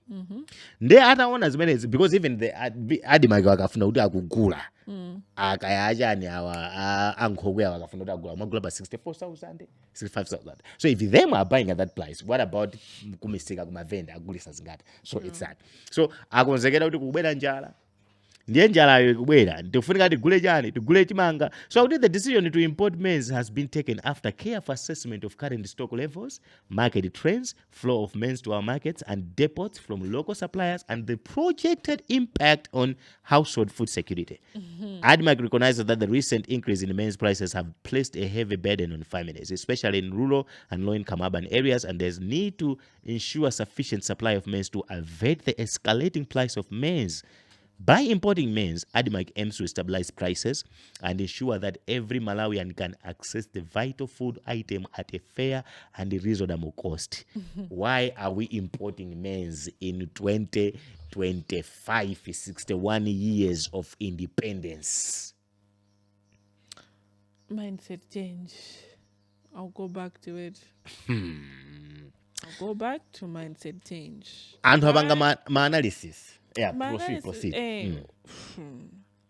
S2: Nde ataona zimenezi because even the ADMAC wakafuna kuti akugula. Akayachani awa ankhokwe wakafuna kuti agula magula pa 64,000 65,000. So if them are buying at that price, what about kumisika kumavenda agulisa zingati? So it's that. So akonzekera kuti kubwera njala. Ndiye njala kubwera ndikufunika tigule chani tigule chimanga. So the decision to import maize has been taken after careful assessment of current stock levels, market trends, flow of maize to our markets and depots from local suppliers, and the projected impact on household food security. ADMAC recognizes that the recent increase in maize prices have placed a heavy burden on families, especially in rural and low-income urban areas, and there's need to ensure sufficient supply of maize to avert the escalating price of maize. By importing maize, ADMAC aims to stabilize prices and ensure that every Malawian can access the vital food item at a fair and reasonable cost. Why are we importing maize in 2025, 61 years of independence?
S1: Mindset change. I'll go back to it. I'll go back to mindset change.
S2: And havanga ma analysis. Yeah, proceed.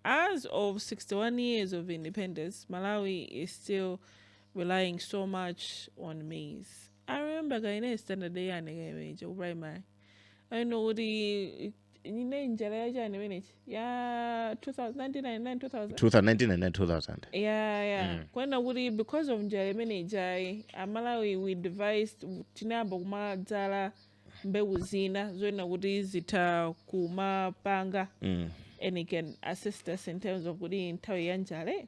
S1: As of 61 years of independence, Malawi is still relying so much on maize. I remember going standard day and primary. I know the in yeah 2099
S2: 2000.
S1: Yeah. When I would because of Njale Malawi we devised Tinaba Zala mbewu zina zoena kuti zita kumapanga and it can assist us in terms of kuti nthawi ya njale.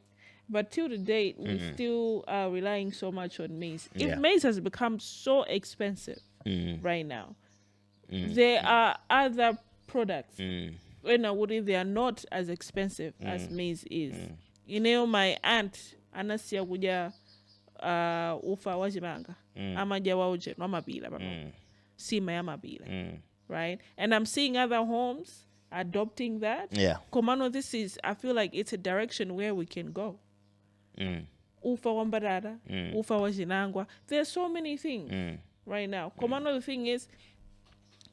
S1: But till the date we still are relying so much on maize. If maize has become so expensive right now, there are other products when they are not as expensive as maize is. You know, my aunt anasia kuja ufa wajimanga amaja wauje nomabila right? And I'm seeing other homes adopting that.
S2: Yeah.
S1: Komano, I feel like it's a direction where we can go. Ufa wambarada, ufa wajinangwa. There's so many things right now. Komano, the thing is,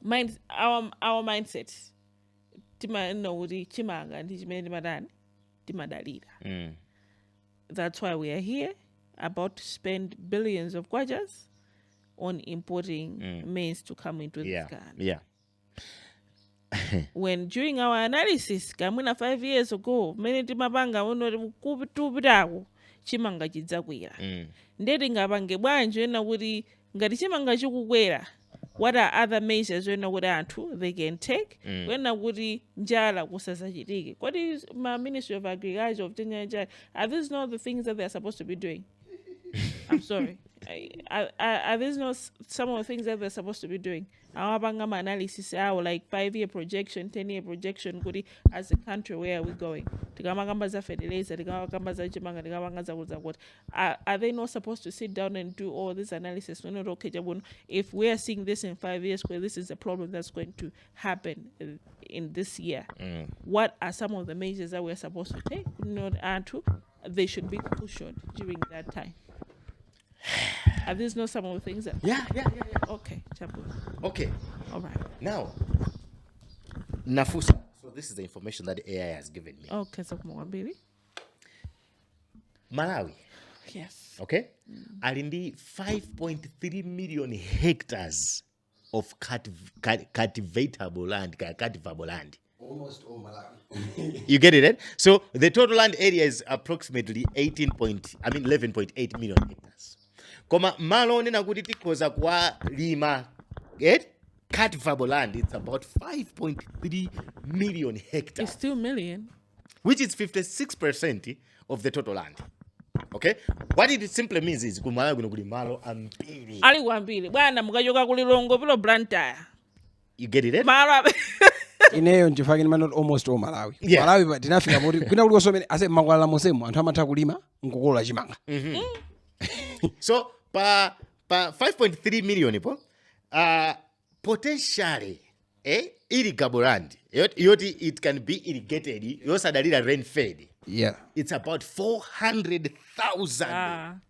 S1: our mindset. That's why we are here, about to spend billions of kwajas on importing maize to come into this country.
S2: Yeah.
S1: When during our analysis, 5 years ago, many timabanga kupitako chimanga chidzakwera. Ndeti ngapange bwanji ena kuti ngati chimanga chikukwera, what are other measures when they can take when njala kusasachitike? What is my Ministry of Agriculture of Kenya? Are these not the things that they're supposed to be doing? I'm sorry. Are these not some of the things that they're supposed to be doing? Our Bangama analysis, like 5-year projection, 10-year projection, as a country, where are we going? Are they not supposed to sit down and do all this analysis? If we are seeing this in 5 years, where this is a problem that's going to happen in this year, what are some of the measures that we're supposed to take? They should be cushioned during that time. Are these not some of the things that...
S2: Yeah.
S1: Okay, Chabu.
S2: Okay.
S1: All right.
S2: Now, Nafusa. So this is the information that the AI has given me.
S1: Okay, so more, baby.
S2: Malawi.
S1: Yes.
S2: Okay? Alindi 5.3 million hectares of cultivatable land.
S4: Almost all Malawi.
S2: You get it, right? So the total land area is approximately 11.8 million hectares. Koma malo nena kuti tikhoza kwa lima, cultivable land, it's about 5.3 million hectares.
S1: It's still million.
S2: Which is 56% of the total land. Okay, what it simply means is kumalawi kuno kuli malo ambiri
S1: ali kwambiri bwana mukachoka kulilongo pilo Blantyre.
S2: You get it?
S1: Malo
S4: ineyo ndifake not almost all Malawi.
S2: Yeah.
S4: Malawi tinafika kuti kwina kuliko somene ase makwala mosemo anthu amatha kulima nkukolola chimanga.
S2: So pa 5.3 million po potentially irrigable land yoti it can be irrigated yosadalira rain fed.
S4: Yeah.
S2: It's about 400,000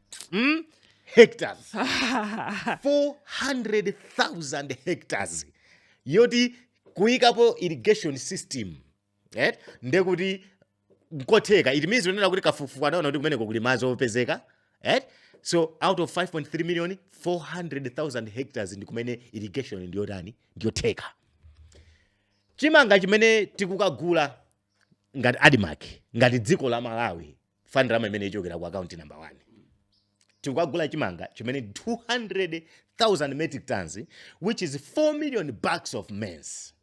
S2: hectares. 400,000 hectares. Yoti kuikapo irrigation system. Right? Ndekuti nkoteka. It means unena kuti kafufuka naona kuti kumene kuli madzi opezeka. Right? So out of 5.3 million, 400,000 hectares ndi kumene irrigation ndiyoteka. Chimanga chimene tikukagula ngati Adimark, ngati dziko la Malawi, fandrama imene ichokera ku account number 1. Tikukagula chimanga chimene 200,000 metric tons, which is 4 million bags of maize,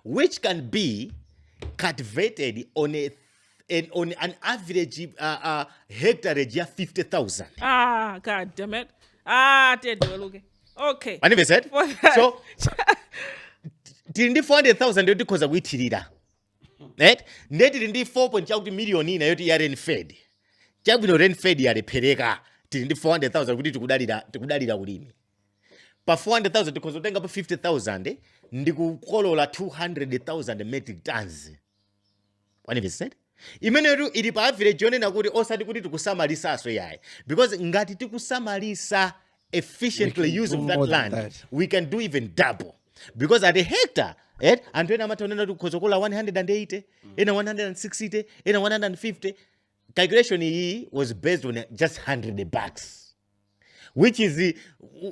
S2: which can be cultivated on an average hectare ya 50,000.
S1: God damn it. Tedwe okay.
S2: What have you said? So tindi 400,000 yoti koza kuitirira. Right? Ndeti tindi 4 million ina yoti ya rain fed. Chabwino rain fed yalepereka. Tindi 400,000 kuti tikudalira ulimi. Pa 400,000 tikozotenga pa 50,000 ndikukolola 200,000 metric tons. What have you said? Imene yetu ili pa average yonena kuti osati kuti tikusamalisaso yayi. Because ngati tikusamalisa efficiently use of that land, we can do even double. Because at a hectare, anthu ena amatonena kuti kuzokola 180, ena 160, ena 150. Calculation iyi was based on just 100 bags. Which is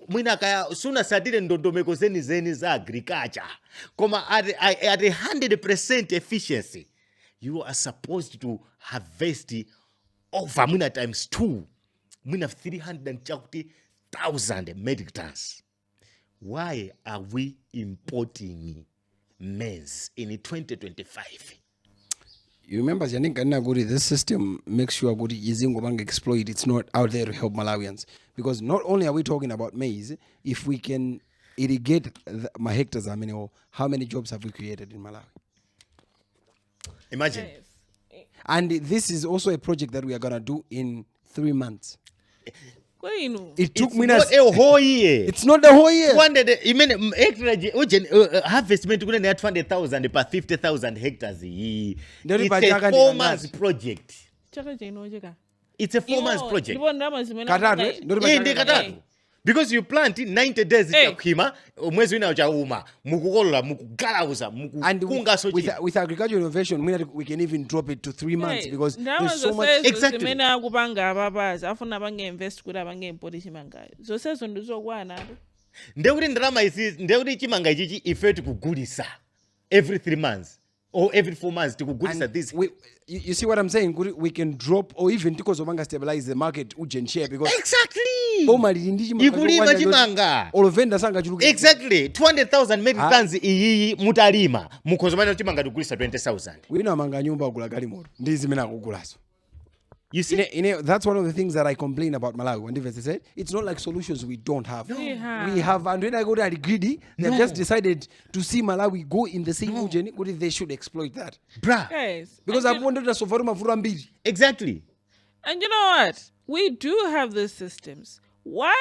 S2: mwina kaya suna sadile ndondomeko zeni za agriculture. Koma at 100% efficiency, you are supposed to harvest over mwina times 2. Mwina 300,000 metric tons. Why are we importing maize in 2025?
S4: You remember this system makes sure that Izingobang exploit, it's not out there to help Malawians. Because not only are we talking about maize, if we can irrigate my hectares, how many jobs have we created in Malawi?
S2: Imagine.
S4: And this is also a project that we are going to do in 3 months. It took me
S2: not a whole year.
S4: It's not the whole year.
S2: Harvestment 200,000 per 50,000 hectares. It's a 4 months project. It's a 4 months project. Because you plant in 90 days mwezi wina uchauma mukukolola mukugalauza mukukunga sochi.
S4: With agricultural innovation we can even drop it to 3 months because there's so much.
S2: Exactly.
S1: Akupanga ababaza afuna bange invest kuti abange import chimanga. Zonsezo ndizokwana.
S2: Ndekuti ndalama izi ndekuti chimanga ichichi ife tikugulisa every 3 months or every 4 months tikugulisa this.
S4: You see what I'm saying? We can drop or even because of stabilize the market ujen share because
S2: exactly.
S4: Ikulima
S2: chimanga.
S4: Exactly.
S2: 200,000 metric tons iyi mutalima mukozomana chimanga tikugulisa 20,000.
S4: Wina amanga nyumba kugula galimoto. Ndizi mena kugulaso.
S2: You see,
S4: that's one of the things that I complain about Malawi. When they say it's not like solutions we don't have.
S1: No.
S4: We have, and when I go there greedy, they've just decided to see Malawi go in the same region. They should exploit that,
S2: bruh.
S1: Yes.
S4: Because I've wanted to suffer
S2: exactly.
S1: And you know what? We do have these systems. Why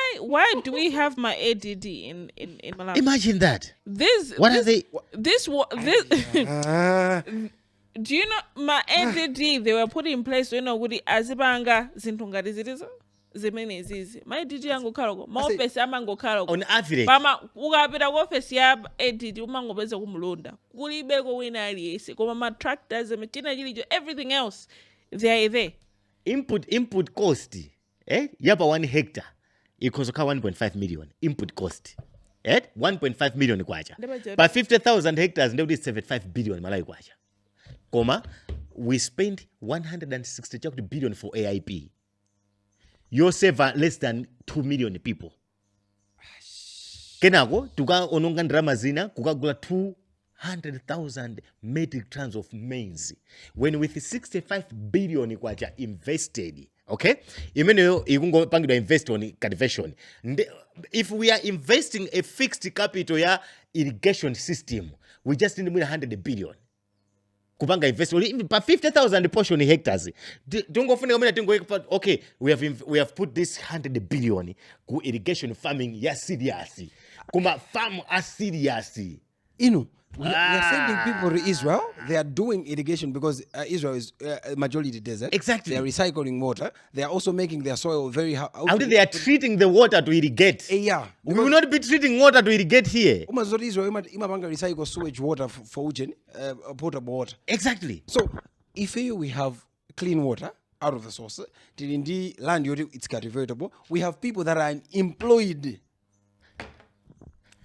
S1: do we have my ADD in Malawi?
S2: Imagine that.
S1: Are they? This. Do you know my ADD they were put in place kuti azibanga zinthu ngati zilizo zimene zizi my ADD yangu khaloko ma office amango khaloko
S2: on average
S1: pama ukapita ku office ya ADD umangopeza kumulonda kulibeko wina aliyese koma ma tractors machina chilicho everything else they are there.
S2: Input cost yapa 1 hectare ikozoka 1.5 million input cost 1.5 million kwacha pa 50,000 hectares ndekuti 75 billion Malawi kwacha. We spent 160 billion for AIP. You save less than 2 million people. Kenako, tuka ononga ndrama zina, kukagula 200,000 metric tons of maize. When with 65 billion kwacha invested, Okay, imene ikungopangidwa invest on cultivation. If we are investing a fixed capital ya irrigation system, we just need 100 billion kupanga invest pa 50,000 portion hectares. Okay, we have put this 100 billion ku irrigation farming ya serious kuma farm as serious.
S4: We are sending people to Israel. They are doing irrigation because Israel is majority desert.
S2: Exactly.
S4: They are recycling water. They are also making their soil very hard.
S2: They are treating the water to irrigate.
S4: Yeah.
S2: We will not be treating water to irrigate here.
S4: Israel recycle sewage water for potable water.
S2: Exactly.
S4: So if we have clean water out of the source, land it's cultivatable. We have people that are employed.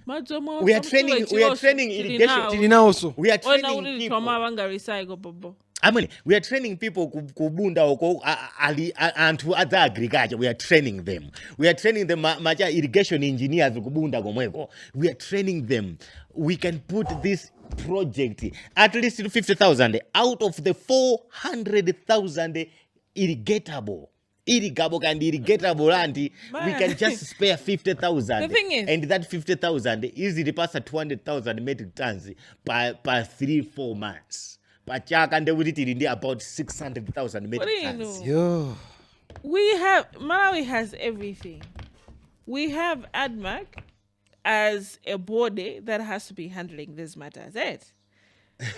S2: We are training irrigation.
S4: Also.
S2: We are training people. We are training people kubunda oko antu other agriculture. We are training them. We are training them irrigation engineers kubunda gomweko. We are training them. We can put this project at least 50,000 out of the 400,000 irrigatable and irrigatable land. We can just spare 50,000.
S1: The thing is,
S2: and that 50,000 easily pass 200,000 metric tons per 3-4 months. Pachaka and they would eat about 600,000 metric tons.
S4: Yo.
S1: Malawi has everything. We have ADMAC as a body that has to be handling this matter. That's it.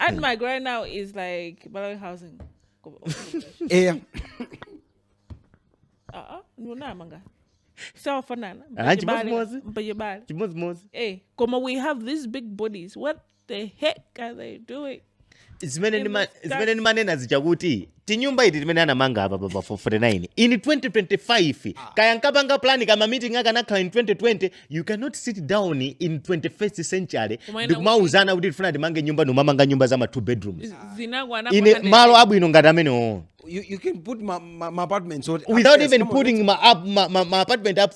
S1: ADMAC right now is like Malawi Housing.
S4: Yeah.
S1: So for Nana. Hey, come we have these big bodies. What the heck are they doing?
S2: Zimene manena zichakuti tinyumba iti timene anamanga apa for 49 in 2025 kaya nkapanga plan kama meeting akanakhala in 2020. You cannot sit down in 21st century ndikumauzana kuti tifuna timange nyumba nomamanga nyumba za 2 bedrooms ine malo abwino ngati amenewo.
S4: You can put my apartments
S2: without even putting my apartment up.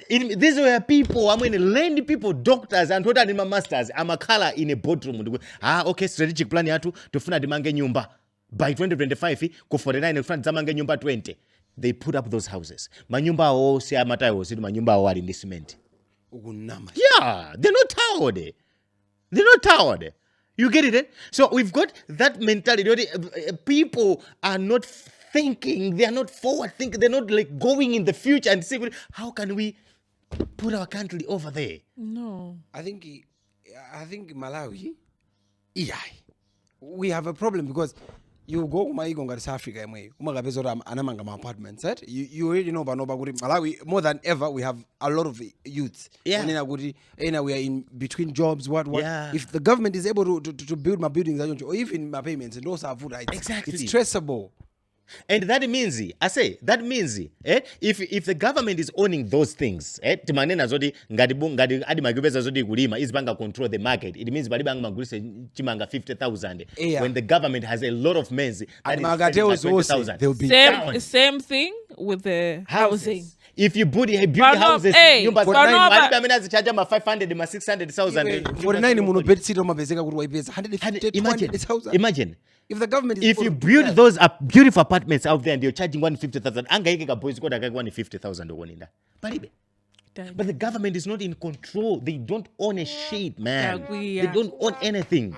S2: These were people, land people, doctors, and total anima masters. I'm a color in a boardroom. Okay, strategic plan yatu tufuna dimange nyumba. By 2025, ko 49 tufuna dimange nyumba 20. They put up those houses. Manyumba o si amatayo si manyumba o ali in cement. Yeah, they're not tired. They're not tired. You get it? So we've got that mentality. People are not thinking, they are not forward thinking, they're not like going in the future and saying, how can we put our country over there?
S1: No.
S4: I think Malawi, we have a problem because you go to South Africa, anamanga apartments. You already know Malawi, more than ever, we have a lot of youth.
S2: Yeah.
S4: And we are in between jobs. What?
S2: Yeah.
S4: If the government is able to build my buildings, or even my payments, and those are food,
S2: exactly.
S4: It's traceable.
S2: And that means, if the government is owning those things, timanena zodi ngadi adi magubeza zodi kulima is banga control the market. It means bali banga magulise chimanga 50,000 when the government has a lot of men's that is 20,000.
S1: Same thing with the housing.
S2: If you build houses, nyumba za 500 ma 600,000
S4: 49 muno bed sit mabezeka kuti waipeza 150,000.
S2: Imagine
S4: if the government is
S2: if you build those beautiful apartments out there and you're charging 150,000 angaike ka boys koda ka 150,000 okoninda palibe. But the government is not in control. They don't own a shit, man. They don't own anything.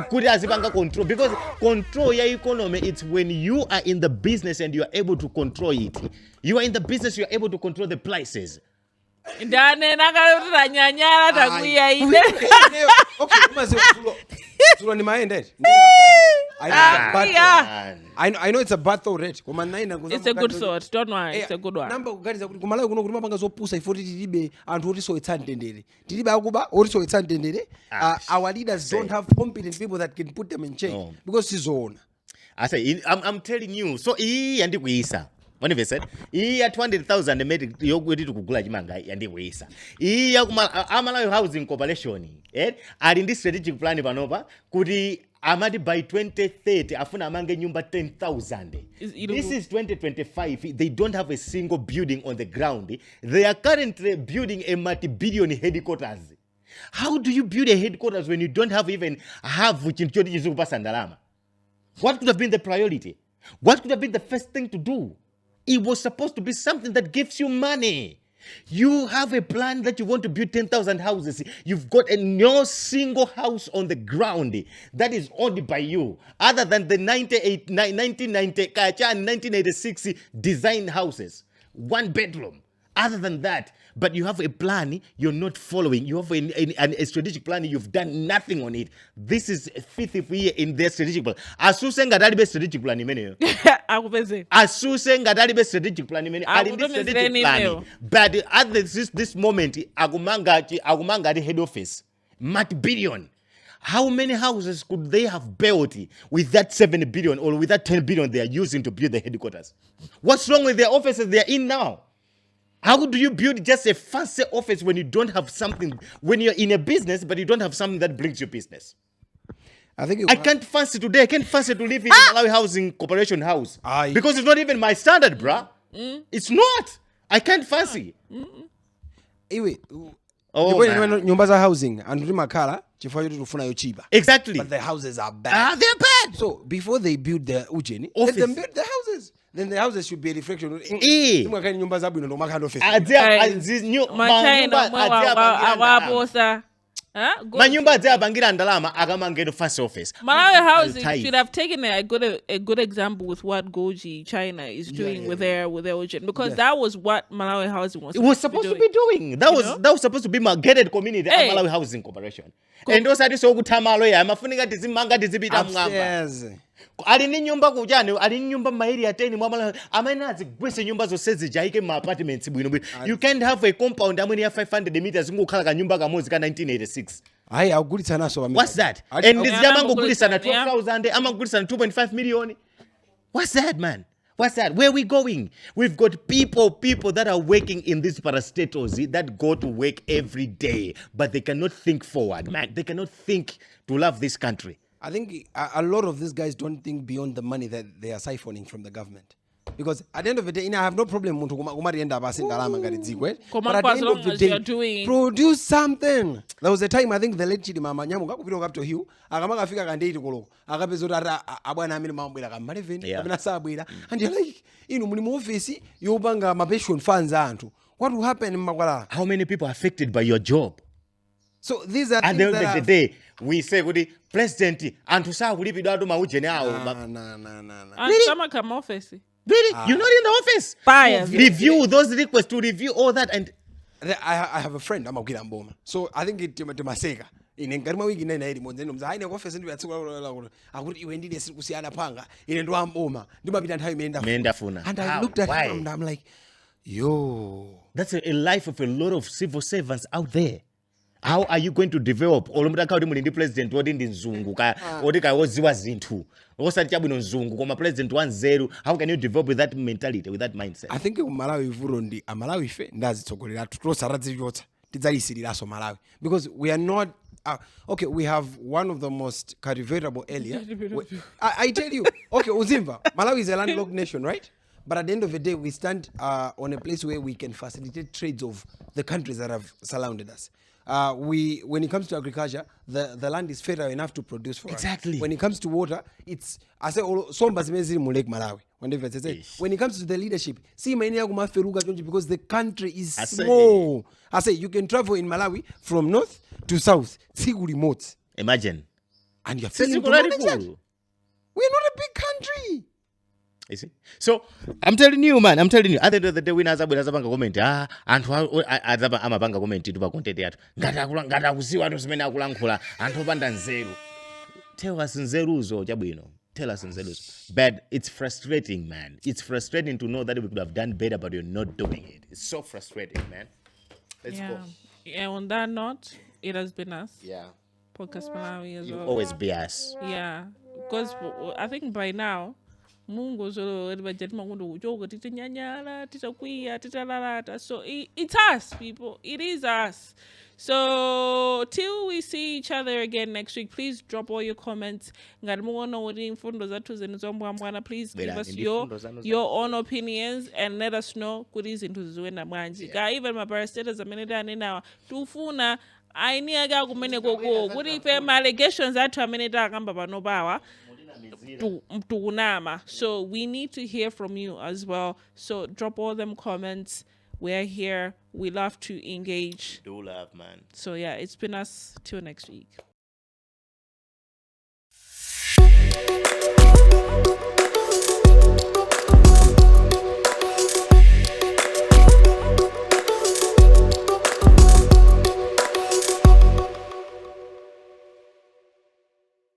S2: Control. Because control your economy, it's when you are in the business and you are able to control it. You are in the business, you are able to control the prices.
S4: I know it's a bad thought, right?
S1: It's a good thought. Don't worry, it's a good one.
S4: Number kumalawi kuno kulima panga zopusa ifoti tilibe anthu oti so itsandendere. Tilibe akuba oti so itsandendere. Our leaders don't have competent people that can put them in check because it's own.
S2: I say I'm telling you. So yandi kuisa. When you said, ya 200,000 made yokwedi kugula chimanga yandi kuisa. Ya Malawi Housing Corporation, are in this strategic plan panova kuti amadi by 2030 afuna amange nyumba 10,000. This is 2025. They don't have a single building on the ground. They are currently building a multi-billion headquarters. How do you build a headquarters when you don't even have uchinchoti chizukupasa ndalama? What could have been the priority? What could have been the first thing to do? It was supposed to be something that gives you money. You have a plan that you want to build 10,000 houses. You've got no single house on the ground that is owned by you, other than the 1986 design houses. 1 bedroom. Other than that, but you have a plan you're not following. You have a strategic plan, you've done nothing on it. This is 5th year in their strategic plan. Asuse ngadali be strategic plan imene. Asuse ngadali be strategic plan imene. Ali ndi strategic plan. But at this moment, agumanga the head office. multi-billion. How many houses could they have built with that 7 billion or with that 10 billion they are using to build the headquarters? What's wrong with the offices they are in now? How do you build just a fancy office when you don't have something, when you're in a business, but you don't have something that brings you business? I can't fancy today. I can't fancy to live in a Malawi Housing Corporation house. Because it's not even my standard, bruh. It's not. I can't fancy.
S4: Anyway, nyumba za housing and makala chifukwa chote tufuna yo cheaper.
S2: Exactly.
S4: But the houses are bad.
S2: They're bad.
S4: So before they build the ujeni, let them build the houses. Then the houses should be a reflection. Nyumba za bwino no makanda office.
S2: Manyumba za bangira ndalama akamangero first office.
S1: Malawi Housing should have taken a good example with what Goji China is doing with their Ocean, because that was what Malawi Housing was
S2: supposed to be doing. That was supposed to be my gated community, Malawi Housing Corporation. And those are the so good tamalo ya mafunika tizimanga tizibita mwamba. Alini nyumba kujani, alini nyumba mahiri ya 10 mwamala amena zigwese nyumba zosezi jaike ma apartments bwino. You can't have a compound amweni ya 500 meters ngukhala ka nyumba kamozi ka 1986.
S4: Ayi agulitsa naso bamene.
S2: What's that? And this jamango gulitsa na 12,000, amagulitsa na 2.5 million. What's that, man? What's that? Where are we going? We've got people that are working in these parastatals that go to work every day, but they cannot think forward, man. They cannot think to love this country.
S4: I think a lot of these guys don't think beyond the money that they are siphoning from the government. Because at the end of the day, I have no problem with but at the end of the day, produce something. There was a time I think the late Chidi Mama Nyamu got up to Hugh, Agamaga figure and date Golo, Agabezora, Abana Mount Marivin, and you're like, Munimofisi, you banga Mabeshun fans aren't. What will happen in Magala?
S2: How many people are affected by your job?
S4: So these are
S2: at the end of the day, we say, President, and to say, we live in our general.
S1: Some come office.
S2: Really? You're not in the office? Review those requests, to review all that. And
S4: I have a friend, I'm a Mbumba. So I think it's Masega. In Ngarma wiki na edi monzeno mzaine office ndio yatsuka akuti iwe ndine siri kusiyana panga ine ndo amboma ndimapita nthawi imeenda funa. And I looked at him and I'm like, yo,
S2: that's a life of a lot of civil servants out there. How are you going to develop? Olomutaka uli mulindi president wodi ndi nzungu ka odi ka woziwa zinthu. Osati chabwino nzungu koma president 1-0. How can you develop with that mentality, with that mindset?
S4: I think Malawi vurondi Malawi fe ndazitsogolera tutosara dziyotsa tidzalisiriraso Malawi, because we are not okay, we have one of the most cultivable area. I tell you, okay, Uzimba, Malawi is a landlocked nation, right? But at the end of the day, we stand on a place where we can facilitate trades of the countries that have surrounded us. When it comes to agriculture, the land is fertile enough to produce for us. When it comes to water, it's Malawi. When it comes to the leadership, because the country is small. I say you can travel in Malawi from north to south. Remote.
S2: Imagine.
S4: And you're feeling to manage that. We're not a big country.
S2: You see? So I'm telling you, man. At the end of the day, we nazabanga comment. Anthu azaba amabanga comment to ba content yathu. Ngata kuziwa anthu zimene akulankhula. Anthu opanda nzeru. Tell us nzeruzo chabwino. Tell us nzeruzo. But it's frustrating, man. It's frustrating to know that we could have done better, but you're not doing it. It's so frustrating, man. Let's go.
S1: Yeah, on that note, it has been us.
S2: Yeah.
S1: Podcastmalawi as well.
S2: You'll always be us.
S1: Yeah. Because I think by now, Ngozo so it's us, people. It is us. So till we see each other again next week, please drop all your comments. Please give us your own opinions and let us know even my parastatals now tufuna ainiaga kumene koko kuti ife allegations athu amene takamba pano bawa So we need to hear from you as well. So drop all them comments. We're here. We love to engage.
S2: Do love, man.
S1: So yeah, it's been us. Till next week.